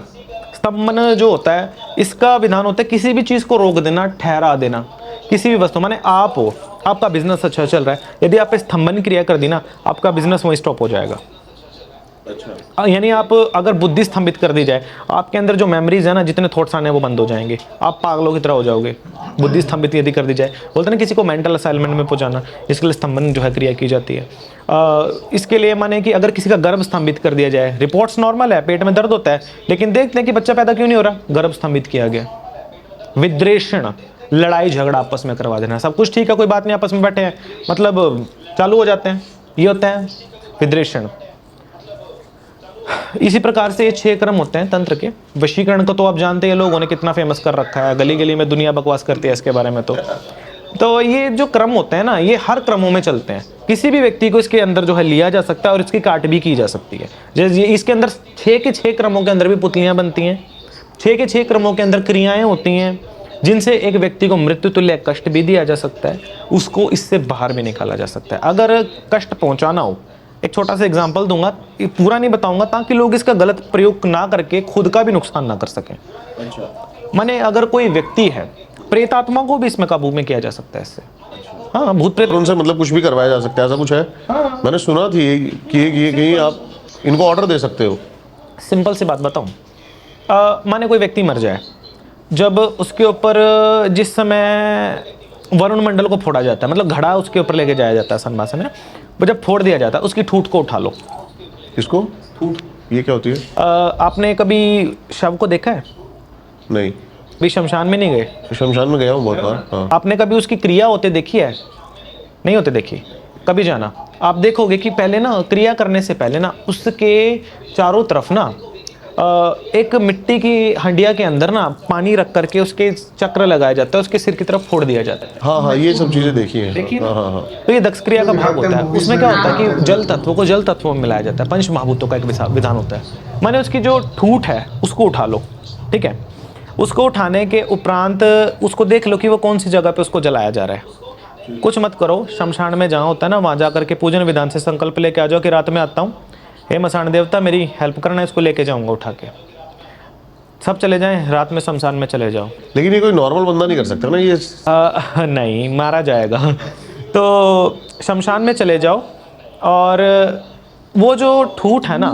स्तंभन जो होता है इसका विधान होता है किसी भी चीज को रोक देना, ठहरा देना, किसी भी वस्तु, माने आप हो, आपका बिजनेस अच्छा चल रहा है, यदि आप स्तंभन क्रिया कर दी ना, आपका बिजनेस वहीं स्टॉप हो जाएगा। अच्छा, यानी आप अगर बुद्धि स्तंभित कर दी जाए, आपके अंदर जो मेमोरीज है ना, जितने थॉट्स आने हैं वो बंद हो जाएंगे, आप पागलों की तरह हो जाओगे। बुद्धि स्तंभित यदि कर दी जाए, बोलते हैं ना किसी को मेंटल असाइलमेंट में पहुंचाना, इसके लिए स्तंभन जो है क्रिया की जाती है। इसके लिए माने कि अगर किसी का गर्भ स्तंभित कर दिया जाए, रिपोर्ट्स नॉर्मल है, पेट में दर्द होता है, लेकिन देखते हैं कि बच्चा पैदा क्यों नहीं हो रहा, गर्भ स्तंभित किया गया। विद्रेषण, लड़ाई झगड़ा आपस में करवा देना, सब कुछ ठीक है कोई बात नहीं, आपस में बैठे हैं, मतलब चालू हो जाते हैं, ये होता है विद्रेषण। इसी प्रकार से ये 6 क्रम होते हैं तंत्र के। वशीकरण को तो आप जानते हैं, लोगों ने कितना फेमस कर रखा है, गली गली में दुनिया बकवास करती है इसके बारे में। तो ये जो क्रम होते हैं ना, ये हर क्रमों में चलते हैं। किसी भी व्यक्ति को इसके अंदर जो है लिया जा सकता है और इसकी काट भी की जा सकती है। जैसे इसके अंदर 6 के 6 क्रमों के अंदर भी पुतलियां बनती हैं, 6 के 6 क्रमों के अंदर क्रियाएं होती हैं जिनसे एक व्यक्ति को मृत्यु तुल्य कष्ट भी दिया जा सकता है, उसको इससे बाहर भी निकाला जा सकता है। अगर कष्ट पहुंचाना हो, एक छोटा सा एग्जांपल दूंगा, पूरा नहीं बताऊंगा ताकि लोग इसका गलत प्रयोग ना करके खुद का भी नुकसान ना कर सकें। अच्छा, माने अगर कोई व्यक्ति है, प्रेत आत्मा को भी इसमें काबू में किया जा सकता है इससे। हाँ, भूत प्रेत उनसे मतलब कुछ भी करवाया जा सकता है, ऐसा कुछ है? हाँ। मैंने सुना थी कि आप इनको ऑर्डर दे सकते हो। सिंपल सी बात बताऊं, माने कोई व्यक्ति मर जाए, जब उसके ऊपर जिस समय वरुण मंडल को फोड़ा जाता है, मतलब घड़ा उसके ऊपर लेके जाया जाता है सनमासन में, वो जब फोड़ दिया जाता है उसकी ठूठ को उठा लो। किसको? ठूठ? ये क्या होती है? आपने कभी शव को देखा है? नहीं। भी शमशान में नहीं गए? शमशान में गया हूँ बहुत बार। हाँ। आपने कभी उसकी क्रिया होते देखी है? नहीं होते देखी? कभी जाना, आप देखोगे कि पहले ना क्रिया करने से पहले ना उसके चारों तरफ ना एक मिट्टी की हंडिया के अंदर ना पानी रख करके उसके चक्र लगाया जाता है, उसके सिर की तरफ फोड़ दिया जाता है। हाँ हाँ, ये सब चीजें देखी हैं। देखिए हाँ हाँ हाँ। तो ये दक्ष क्रिया का भाग होता है। उसमें क्या होता है कि जल तत्व को जल तत्वों में मिलाया जाता है। पंच महाभूतों का एक विधान होता है। माने उसकी जो ठूठ है उसको उठा लो, ठीक है। उसको उठाने के उपरांत उसको देख लो कि वो कौन सी जगह पे उसको जलाया जा रहा है। कुछ मत करो, शमशान में जहाँ होता है ना वहाँ जा करके पूजन विधान से संकल्प लेके आ जाओ कि रात में आता हूँ, हे मसान देवता मेरी हेल्प करना, इसको लेके जाऊँगा उठा के। सब चले जाएं, रात में शमशान में चले जाओ। लेकिन ये कोई नॉर्मल बंदा नहीं कर सकता ना ये? नहीं, मारा जाएगा। तो शमशान में चले जाओ और वो जो ठूठ है ना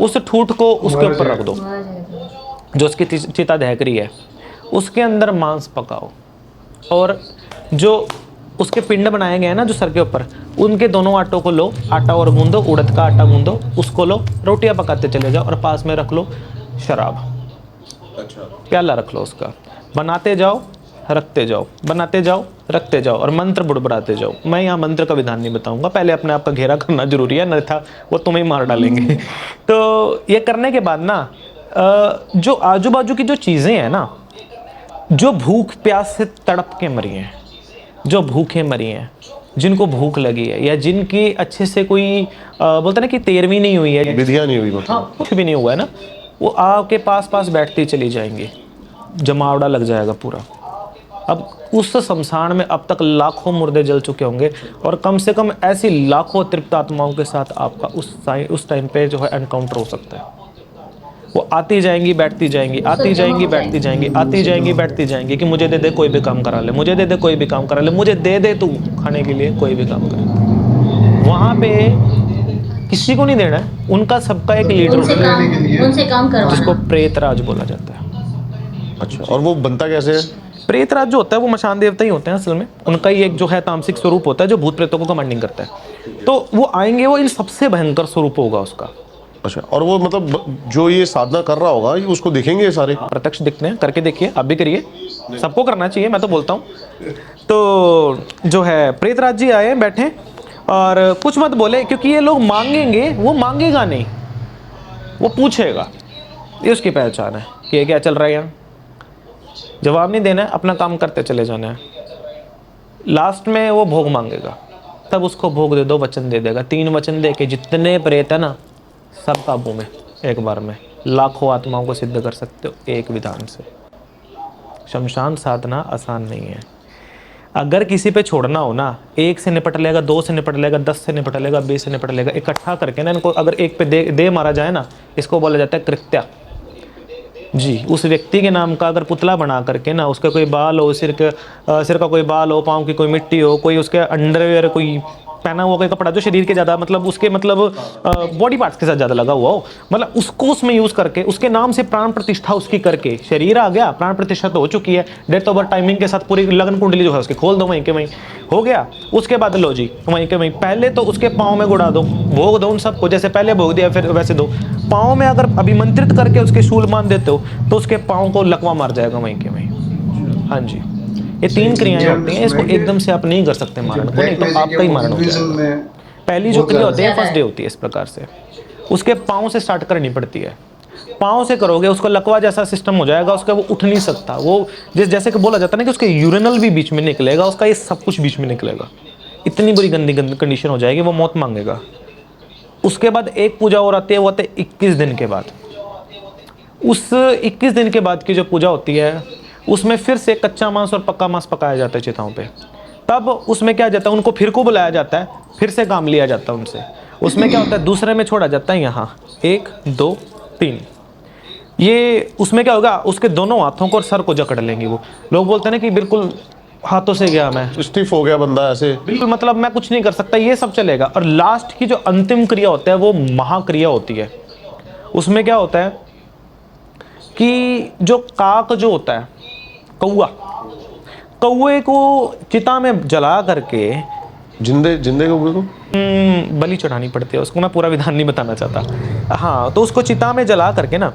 उस ठूठ को उसके ऊपर रख दो, जो उसकी चिता दहक रही है, उसके अंदर मांस पकाओ और जो उसके पिंड बनाए गए हैं ना जो सर के ऊपर, उनके दोनों आटों को लो, आटा और गूंदो, उड़द का आटा गूंदो, उसको लो, रोटियां पकाते चले जाओ और पास में रख लो शराब। अच्छा। प्याला रख लो उसका, बनाते जाओ रखते जाओ, बनाते जाओ रखते जाओ और मंत्र बुड़बुड़ाते जाओ। मैं यहाँ मंत्र का विधान नहीं बताऊंगा, पहले अपने आप का घेरा करना जरूरी है, अन्यथा वो तुम्हें मार डालेंगे। तो ये करने के बाद ना जो आजू बाजू की जो चीज़ें हैं ना, जो भूख प्यास से तड़प के मरी हैं, जो भूखे मरी हैं, जिनको भूख लगी है या जिनकी अच्छे से कोई बोलते ना कि तेरहवीं नहीं हुई है, विधियाँ नहीं हुई मतलब। हाँ कुछ भी नहीं हुआ है ना, वो आपके पास पास बैठती चली जाएंगी, जमावड़ा लग जाएगा पूरा। अब उस शमशान में अब तक लाखों मुर्दे जल चुके होंगे और कम से कम ऐसी लाखों तृप्त आत्माओं के साथ आपका उस टाइम पे जो है एनकाउंटर हो सकता है। वो आती जाएंगी बैठती जाएंगी, आती जाएंगी बैठती जाएंगी, आती जाएंगी बैठती जाएंगी कि मुझे दे दे कोई भी काम करा ले, मुझे दे दे कोई भी काम करा ले, मुझे दे दे तू खाने के लिए कोई भी काम करे। वहाँ पे किसी को नहीं देना है, उनका सबका एक लीडर होता है उनसे काम करवाना, जिसको प्रेतराज बोला जाता है। अच्छा, और वो बनता कैसे है? प्रेतराज जो होता है वो मशान देवता ही होते हैं असल में, उनका ही एक जो है तामसिक स्वरूप होता है जो भूत प्रेतों को कमांडिंग करता है। तो वो आएंगे, वो इन सबसे भयंकर स्वरूप होगा उसका। अच्छा, और वो मतलब जो ये साधना कर रहा होगा ये उसको दिखेंगे ये सारे? प्रत्यक्ष दिखते हैं, करके देखिए, आप भी करिए, सबको करना चाहिए, मैं तो बोलता हूँ। तो जो है प्रेतराज जी आए बैठे और कुछ मत बोले, क्योंकि ये लोग मांगेंगे, वो मांगेगा नहीं, वो पूछेगा। ये उसकी पहचान है कि ये क्या चल रहा है यहाँ। जवाब नहीं देना है, अपना काम करते चले जाना है। लास्ट में वो भोग मांगेगा, तब उसको भोग दे दो, वचन दे देगा। 3 वचन दे के जितने प्रेत है ना सब काबू में, एक बार में लाखों आत्माओं को सिद्ध कर सकते हो एक विधान से। शमशान साधना आसान नहीं है। अगर किसी पे छोड़ना हो ना, 1 से निपट लेगा, 2 से निपट लेगा, 10 से निपट लेगा, 20 से निपट लेगा, इकट्ठा करके ना इनको अगर एक पे दे मारा जाए ना, इसको बोला जाता है कृत्या जी। उस व्यक्ति के नाम का अगर पुतला बना करके ना, उसका कोई बाल हो, सिर का कोई बाल हो, पाँव की कोई मिट्टी हो, कोई उसके अंडरवेयर कोई पहना हुआ कोई कपड़ा जो शरीर के ज़्यादा मतलब उसके मतलब बॉडी पार्ट्स के साथ ज़्यादा लगा हुआ हो, मतलब उसको उसमें यूज़ करके उसके नाम से प्राण प्रतिष्ठा उसकी करके, शरीर आ गया, प्राण प्रतिष्ठा तो हो चुकी है, डेट ऑफ बर्थ टाइमिंग के साथ पूरी लगन कुंडली जो है उसकी खोल दो, वहीं के वहीं हो गया। उसके बाद लो जी वहीं के वहीं पहले तो उसके पाँव में गुड़ा दो, भोग दो उन सबको, जैसे पहले भोग दिया फिर वैसे दो। पाँव में अगर अभिमंत्रित करके उसके शूल मान देते हो तो उसके पाँव को लकवा मार जाएगा वहीं के वहीं। हाँ जी, ये 3 क्रियाएं होती हैं, इसको एकदम से आप नहीं कर सकते मारण को, नहीं तो आपका ही मारण हो जाएगा। पहली जो क्रिया होती है फर्स्ट डे होती है इस प्रकार से, उसके पाँव से स्टार्ट करनी पड़ती है। पाँव से करोगे उसको लकवा जैसा सिस्टम हो जाएगा उसका, वो उठ नहीं सकता, वो जैसे कि बोला जाता है ना कि उसके यूरिनल भी बीच में निकलेगा, उसका ये सब कुछ बीच में निकलेगा, इतनी बुरी गंदी कंडीशन हो जाएगी, वो मौत मांगेगा। उसके बाद एक पूजा और आती है, वो आते है 21 दिन के बाद। उस 21 दिन के बाद की जो पूजा होती है उसमें फिर से कच्चा मांस और पक्का मांस पकाया जाता है चिताओं पे। तब उसमें क्या जाता है, उनको फिर को बुलाया जाता है, फिर से काम लिया जाता है उनसे। उसमें क्या होता है, दूसरे में छोड़ा जाता है यहाँ 1 2 3, ये उसमें क्या होगा, उसके दोनों हाथों को और सर को जकड़ लेंगे। वो लोग बोलते हैं ना कि बिल्कुल हाथों से गया, मैं स्टिफ हो गया बंदा ऐसे, बिल्कुल मतलब मैं कुछ नहीं कर सकता, ये सब चलेगा। और लास्ट की जो अंतिम क्रिया होता है वो महाक्रिया होती है। उसमें क्या होता है कि जो काक जो होता है, कौए को चिता में जला करके जिंदे कौए को बलि चढ़ानी पड़ती है उसको, मैं पूरा विधान नहीं बताना चाहता। हाँ, तो उसको चिता में जला करके ना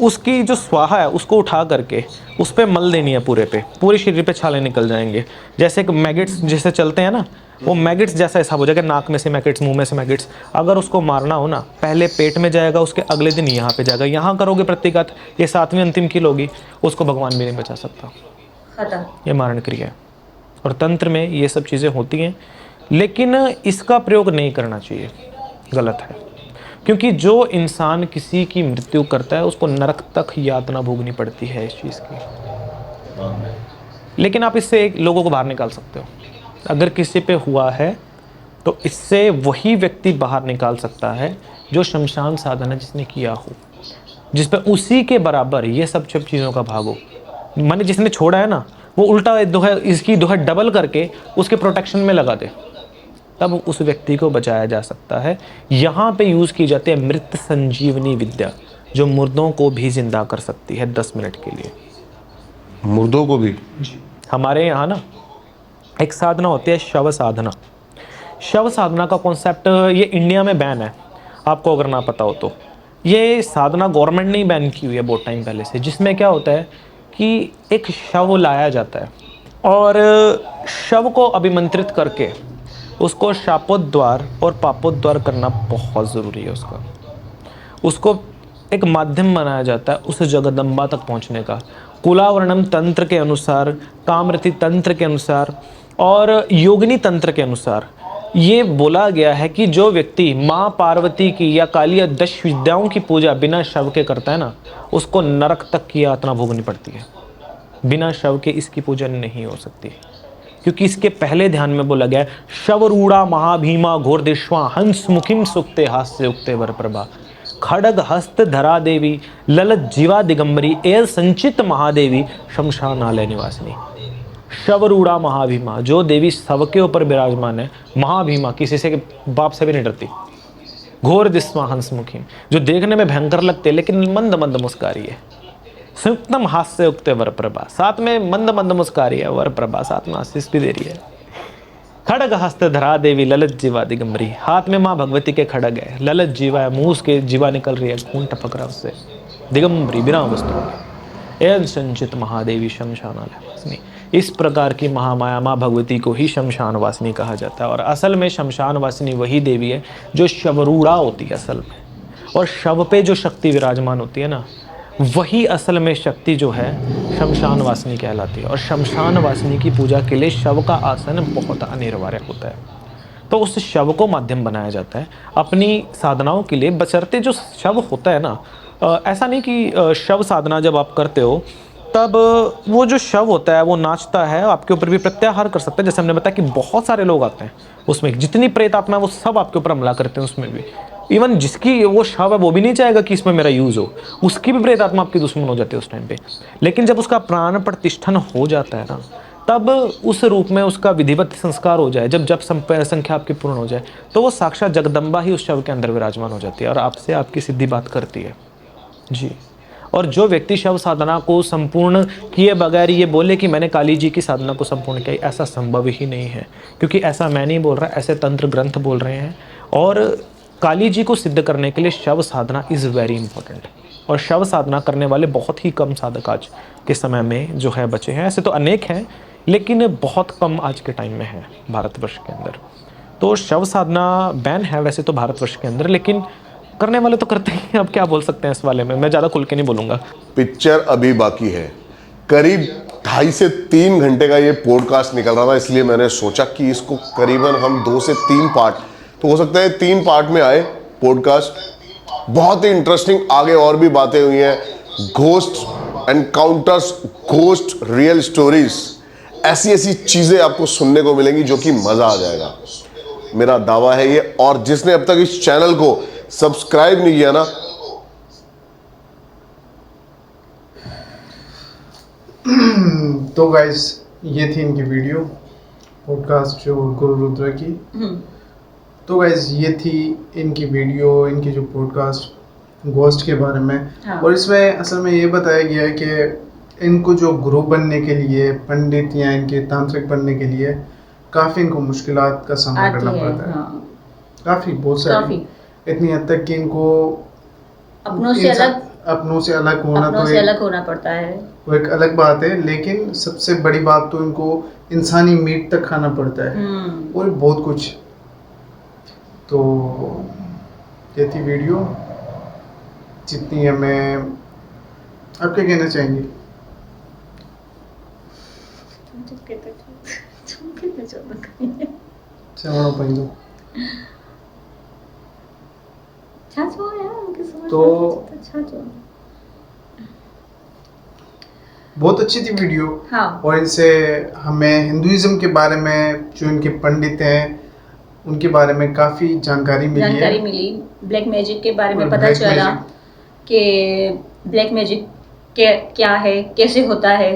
उसकी जो स्वाहा है उसको उठा करके उस पर मल देनी है, पूरे शरीर पे छाले निकल जाएंगे। जैसे एक मैगेट्स जैसे चलते हैं ना, वो मैगेट्स जैसा हिसाब हो जाएगा, नाक में से मैगेट्स, मुंह में से मैगेट्स। अगर उसको मारना हो ना, पहले पेट में जाएगा, उसके अगले दिन यहाँ पे जाएगा। यहाँ करोगे प्रतिघात, ये 7वीं अंतिम कील होगी, उसको भगवान भी नहीं बचा सकता। खत्म। ये मारण क्रिया है। और तंत्र में ये सब चीज़ें होती हैं, लेकिन इसका प्रयोग नहीं करना चाहिए, गलत है। क्योंकि जो इंसान किसी की मृत्यु करता है उसको नरक तक यातना भोगनी पड़ती है इस चीज़ की। लेकिन आप इससे लोगों को बाहर निकाल सकते हो। अगर किसी पे हुआ है तो इससे वही व्यक्ति बाहर निकाल सकता है जो शमशान साधना जिसने किया हो, जिस पे उसी के बराबर ये सब चीज़ों का भाग हो। माने जिसने छोड़ा है ना, वो उल्टा दोहा, इसकी दोहा डबल करके उसके प्रोटेक्शन में लगा दे, तब उस व्यक्ति को बचाया जा सकता है। यहाँ पे यूज़ की जाती है मृत संजीवनी विद्या, जो मुर्दों को भी जिंदा कर सकती है 10 मिनट के लिए। मुर्दों को भी? हमारे यहाँ ना एक साधना होती है शव साधना। शव साधना का कॉन्सेप्ट ये इंडिया में बैन है, आपको अगर ना पता हो तो। ये साधना गवर्नमेंट ने ही बैन की हुई है बहुत टाइम पहले से। जिसमें क्या होता है कि एक शव लाया जाता है और शव को अभिमंत्रित करके उसको शापोद्वार और पापोद्वार करना बहुत ज़रूरी है। उसको एक माध्यम बनाया जाता है उस जगदम्बा तक पहुंचने का। कुलावर्णम तंत्र के अनुसार, कामरति तंत्र के अनुसार और योगिनी तंत्र के अनुसार ये बोला गया है कि जो व्यक्ति माँ पार्वती की या काली या 10 विद्याओं की पूजा बिना शव के करता है ना, उसको नरक तक की यातना भोगनी पड़ती है। बिना शव के इसकी पूजा नहीं हो सकती, क्योंकि इसके पहले ध्यान में बोला गया है शवरूढ़ा महाभीमा घोरदेश्वा हंस मुखिम सुक्ते हास्य उक्ते वरप्रभा खड़ग हस्त धरा देवी ललत जीवा दिगंबरी एल संचित महादेवी शमशानालय निवासिनी। शवरूढ़ा महाभीमा, जो देवी शव के ऊपर विराजमान है, महाभीमा, किसी से बाप से भी नहीं डरती। घोर दिस्वा हंस मुखिम, जो देखने में भयंकर लगते लेकिन मंद मंद मुस्कारी है। संयुक्तम हास्य उक्ते वरप्रभा, साथ में मंद मंद मुस्कारी है, वरप्रभा साथ में आशीष भी दे रही है। खड़ग हस्त धरा देवी ललित जीवा दिगंबरी, हाथ में माँ भगवती के खड़ग है, ललित जीवा है, मुंह के जीवा निकल रही है, खून टपक रहा है उससे। दिगंबरी, बिना वस्त्रों के। एन संचित महादेवी शमशानालय वासिनी। इस प्रकार की महामाया माँ भगवती को ही शमशान वासिनी कहा जाता है। और असल में शमशान वासिनी वही देवी है जो शवरूढ़ा होती है असल में। और शव पे जो शक्ति विराजमान होती है ना, वही असल में शक्ति जो है शमशान वासिनी कहलाती है। और शमशान वासिनी की पूजा के लिए शव का आसन बहुत अनिवार्य होता है। तो उस शव को माध्यम बनाया जाता है अपनी साधनाओं के लिए, बशर्ते जो शव होता है ना, ऐसा नहीं कि शव साधना जब आप करते हो तब वो जो शव होता है वो नाचता है, आपके ऊपर भी प्रत्याहार कर सकता है। जैसे हमने बताया कि बहुत सारे लोग आते हैं उसमें, जितनी प्रेत आत्मा है वो सब आपके ऊपर हमला करते हैं उसमें भी। इवन जिसकी वो शव है वो भी नहीं चाहेगा कि इसमें मेरा यूज़ हो, उसकी भी प्रेत आत्मा आपकी दुश्मन हो जाती है उस टाइम पे। लेकिन जब उसका प्राण प्रतिष्ठन हो जाता है ना, तब उस रूप में उसका विधिवत संस्कार हो जाए, जब संख्या आपकी पूर्ण हो जाए, तो वो साक्षात जगदम्बा ही उस शव के अंदर विराजमान हो जाती है और आपसे आपकी सिद्धि बात करती है जी। और जो व्यक्ति शव साधना को संपूर्ण किए बगैर ये बोले कि मैंने काली जी की साधना को संपूर्ण किया, ऐसा संभव ही नहीं है। क्योंकि ऐसा मैं नहीं बोल रहा, ऐसे तंत्र ग्रंथ बोल रहे हैं। और काली जी को सिद्ध करने के लिए शव साधना इज़ वेरी इंपॉर्टेंट। और शव साधना करने वाले बहुत ही कम साधक आज के समय में जो है बचे हैं। ऐसे तो अनेक हैं, लेकिन बहुत कम आज के टाइम में है भारतवर्ष के अंदर। तो शव साधना बैन है वैसे तो भारतवर्ष के अंदर, लेकिन करने वाले तो करते ही। अब क्या बोल सकते हैं इस वाले में, मैं ज़्यादा खुल के नहीं बोलूँगा। पिक्चर अभी बाकी है, करीब 2.5 से 3 घंटे का ये पॉडकास्ट निकल रहा था, इसलिए मैंने सोचा कि इसको करीबन हम 2 से 3 पार्ट, तो हो सकता है 3 पार्ट में आए पॉडकास्ट। बहुत ही इंटरेस्टिंग आगे और भी बातें हुई हैं, ghost encounters, ghost real stories, ऐसी ऐसी चीज़ें आपको सुनने को मिलेंगी जो कि मज़ा आ जाएगा, मेरा दावा है ये। और जिसने अब तक इस चैनल को सब्सक्राइब नहीं किया ना, तो गाइस ये थी इनकी वीडियो पॉडकास्ट जो गुरु रुद्र की। तो गाइस ये थी इनकी वीडियो, इनकी जो पॉडकास्ट घोस्ट के बारे में। हाँ। और इसमें असल में ये बताया गया है कि इनको जो गुरु बनने के लिए, पंडित या इनके तांत्रिक बनने के लिए काफ़ी इनको मुश्किलात का सामना करना पड़ता है। हाँ। काफ़ी, बहुत सारी, इतनी हद तक कि इनको अपनों से अलग अपनों से अलग होना अपनों तो से एक, अलग होना पड़ता है। वो एक अलग बात है, लेकिन सबसे बड़ी बात तो इनको इंसानी मीट तक खाना पड़ता है और बहुत कुछ। तो ये थी वीडियो, जितनी हमें। आप क्या कहना चाहेंगे? चलो पहले तो बहुत अच्छी थी वीडियो। हाँ। और इनसे हमें हिंदुइज्म के बारे में, जो इनके पंडित हैं उनके बारे में काफ़ी जानकारी जानकारी है। मिली। ब्लैक मैजिक के बारे में और पता black चला magic- कि ब्लैक मैजिक क्या है, कैसे होता है,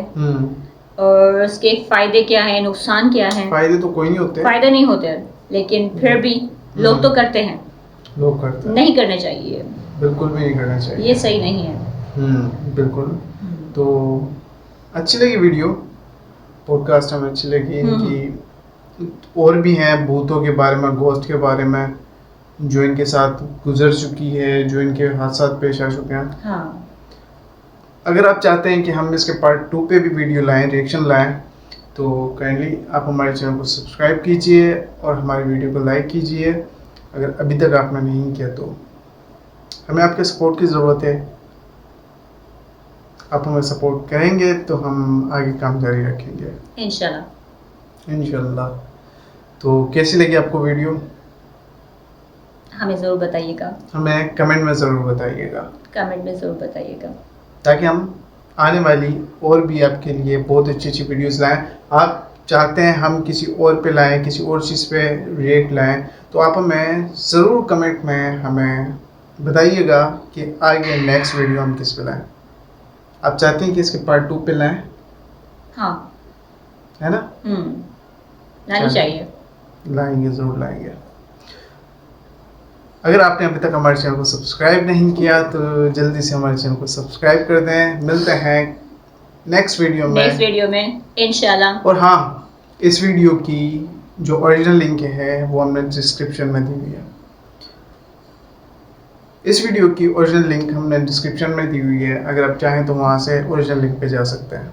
और उसके फायदे क्या हैं, नुकसान क्या हैं। फायदे तो कोई नहीं होते, फायदे नहीं होते, लेकिन फिर भी लोग तो करते हैं। लोग करते हैं। नहीं करने चाहिए, बिल्कुल भी नहीं करना चाहिए, ये सही नहीं है। बिल्कुल। तो अच्छी लगी वीडियो, पॉडकास्ट हमें अच्छी लगी इनकी। और भी हैं भूतों के बारे में, गोस्ट के बारे में, जो इनके साथ गुजर चुकी है, जो इनके हादसात पेश आ चुके हैं। हाँ। अगर आप चाहते हैं कि हम इसके पार्ट 2 पे भी वीडियो लाएं, रिएक्शन लाएं, तो काइंडली आप हमारे चैनल को सब्सक्राइब कीजिए और हमारी वीडियो को लाइक कीजिए, अगर अभी तक आपने नहीं किया तो। हमें आपके सपोर्ट की ज़रूरत है, आप हमें सपोर्ट करेंगे तो हम आगे काम जारी रखेंगे इंशाल्लाह। तो कैसी लगी आपको वीडियो? हमें ज़रूर बताइएगा, हमें कमेंट में ज़रूर बताइएगा, कमेंट में ज़रूर बताइएगा, ताकि हम आने वाली और भी आपके लिए बहुत अच्छी अच्छी वीडियोस लाएं। आप चाहते हैं हम किसी और पे लाएं, किसी और चीज़ पे रिएक्ट लाएं, तो आप हमें ज़रूर कमेंट में हमें बताइएगा कि आगे नेक्स्ट वीडियो हम किस पे लाएं। आप चाहते हैं कि इसके पार्ट 2 पे लाएं? हाँ। है ना? लानी चाहिए। लाएंगे, ज़रूर लाएंगे। अगर आपने अभी तक हमारे चैनल को सब्सक्राइब नहीं किया तो जल्दी से हमारे चैनल को सब्सक्राइब कर दें। मिलते हैं नेक्स्ट वीडियो में इंशाल्लाह। और हाँ, इस वीडियो की जो ओरिजिनल लिंक है वो हमने डिस्क्रिप्शन में दी हुई है। इस वीडियो की ओरिजिनल लिंक हमने डिस्क्रिप्शन में दी हुई है, अगर आप चाहें तो वहाँ से ओरिजिनल लिंक पे जा सकते हैं।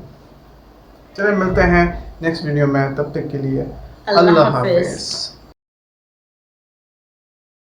चलिए मिलते हैं नेक्स्ट वीडियो में, तब तक के लिए अल्लाह हाफिज़।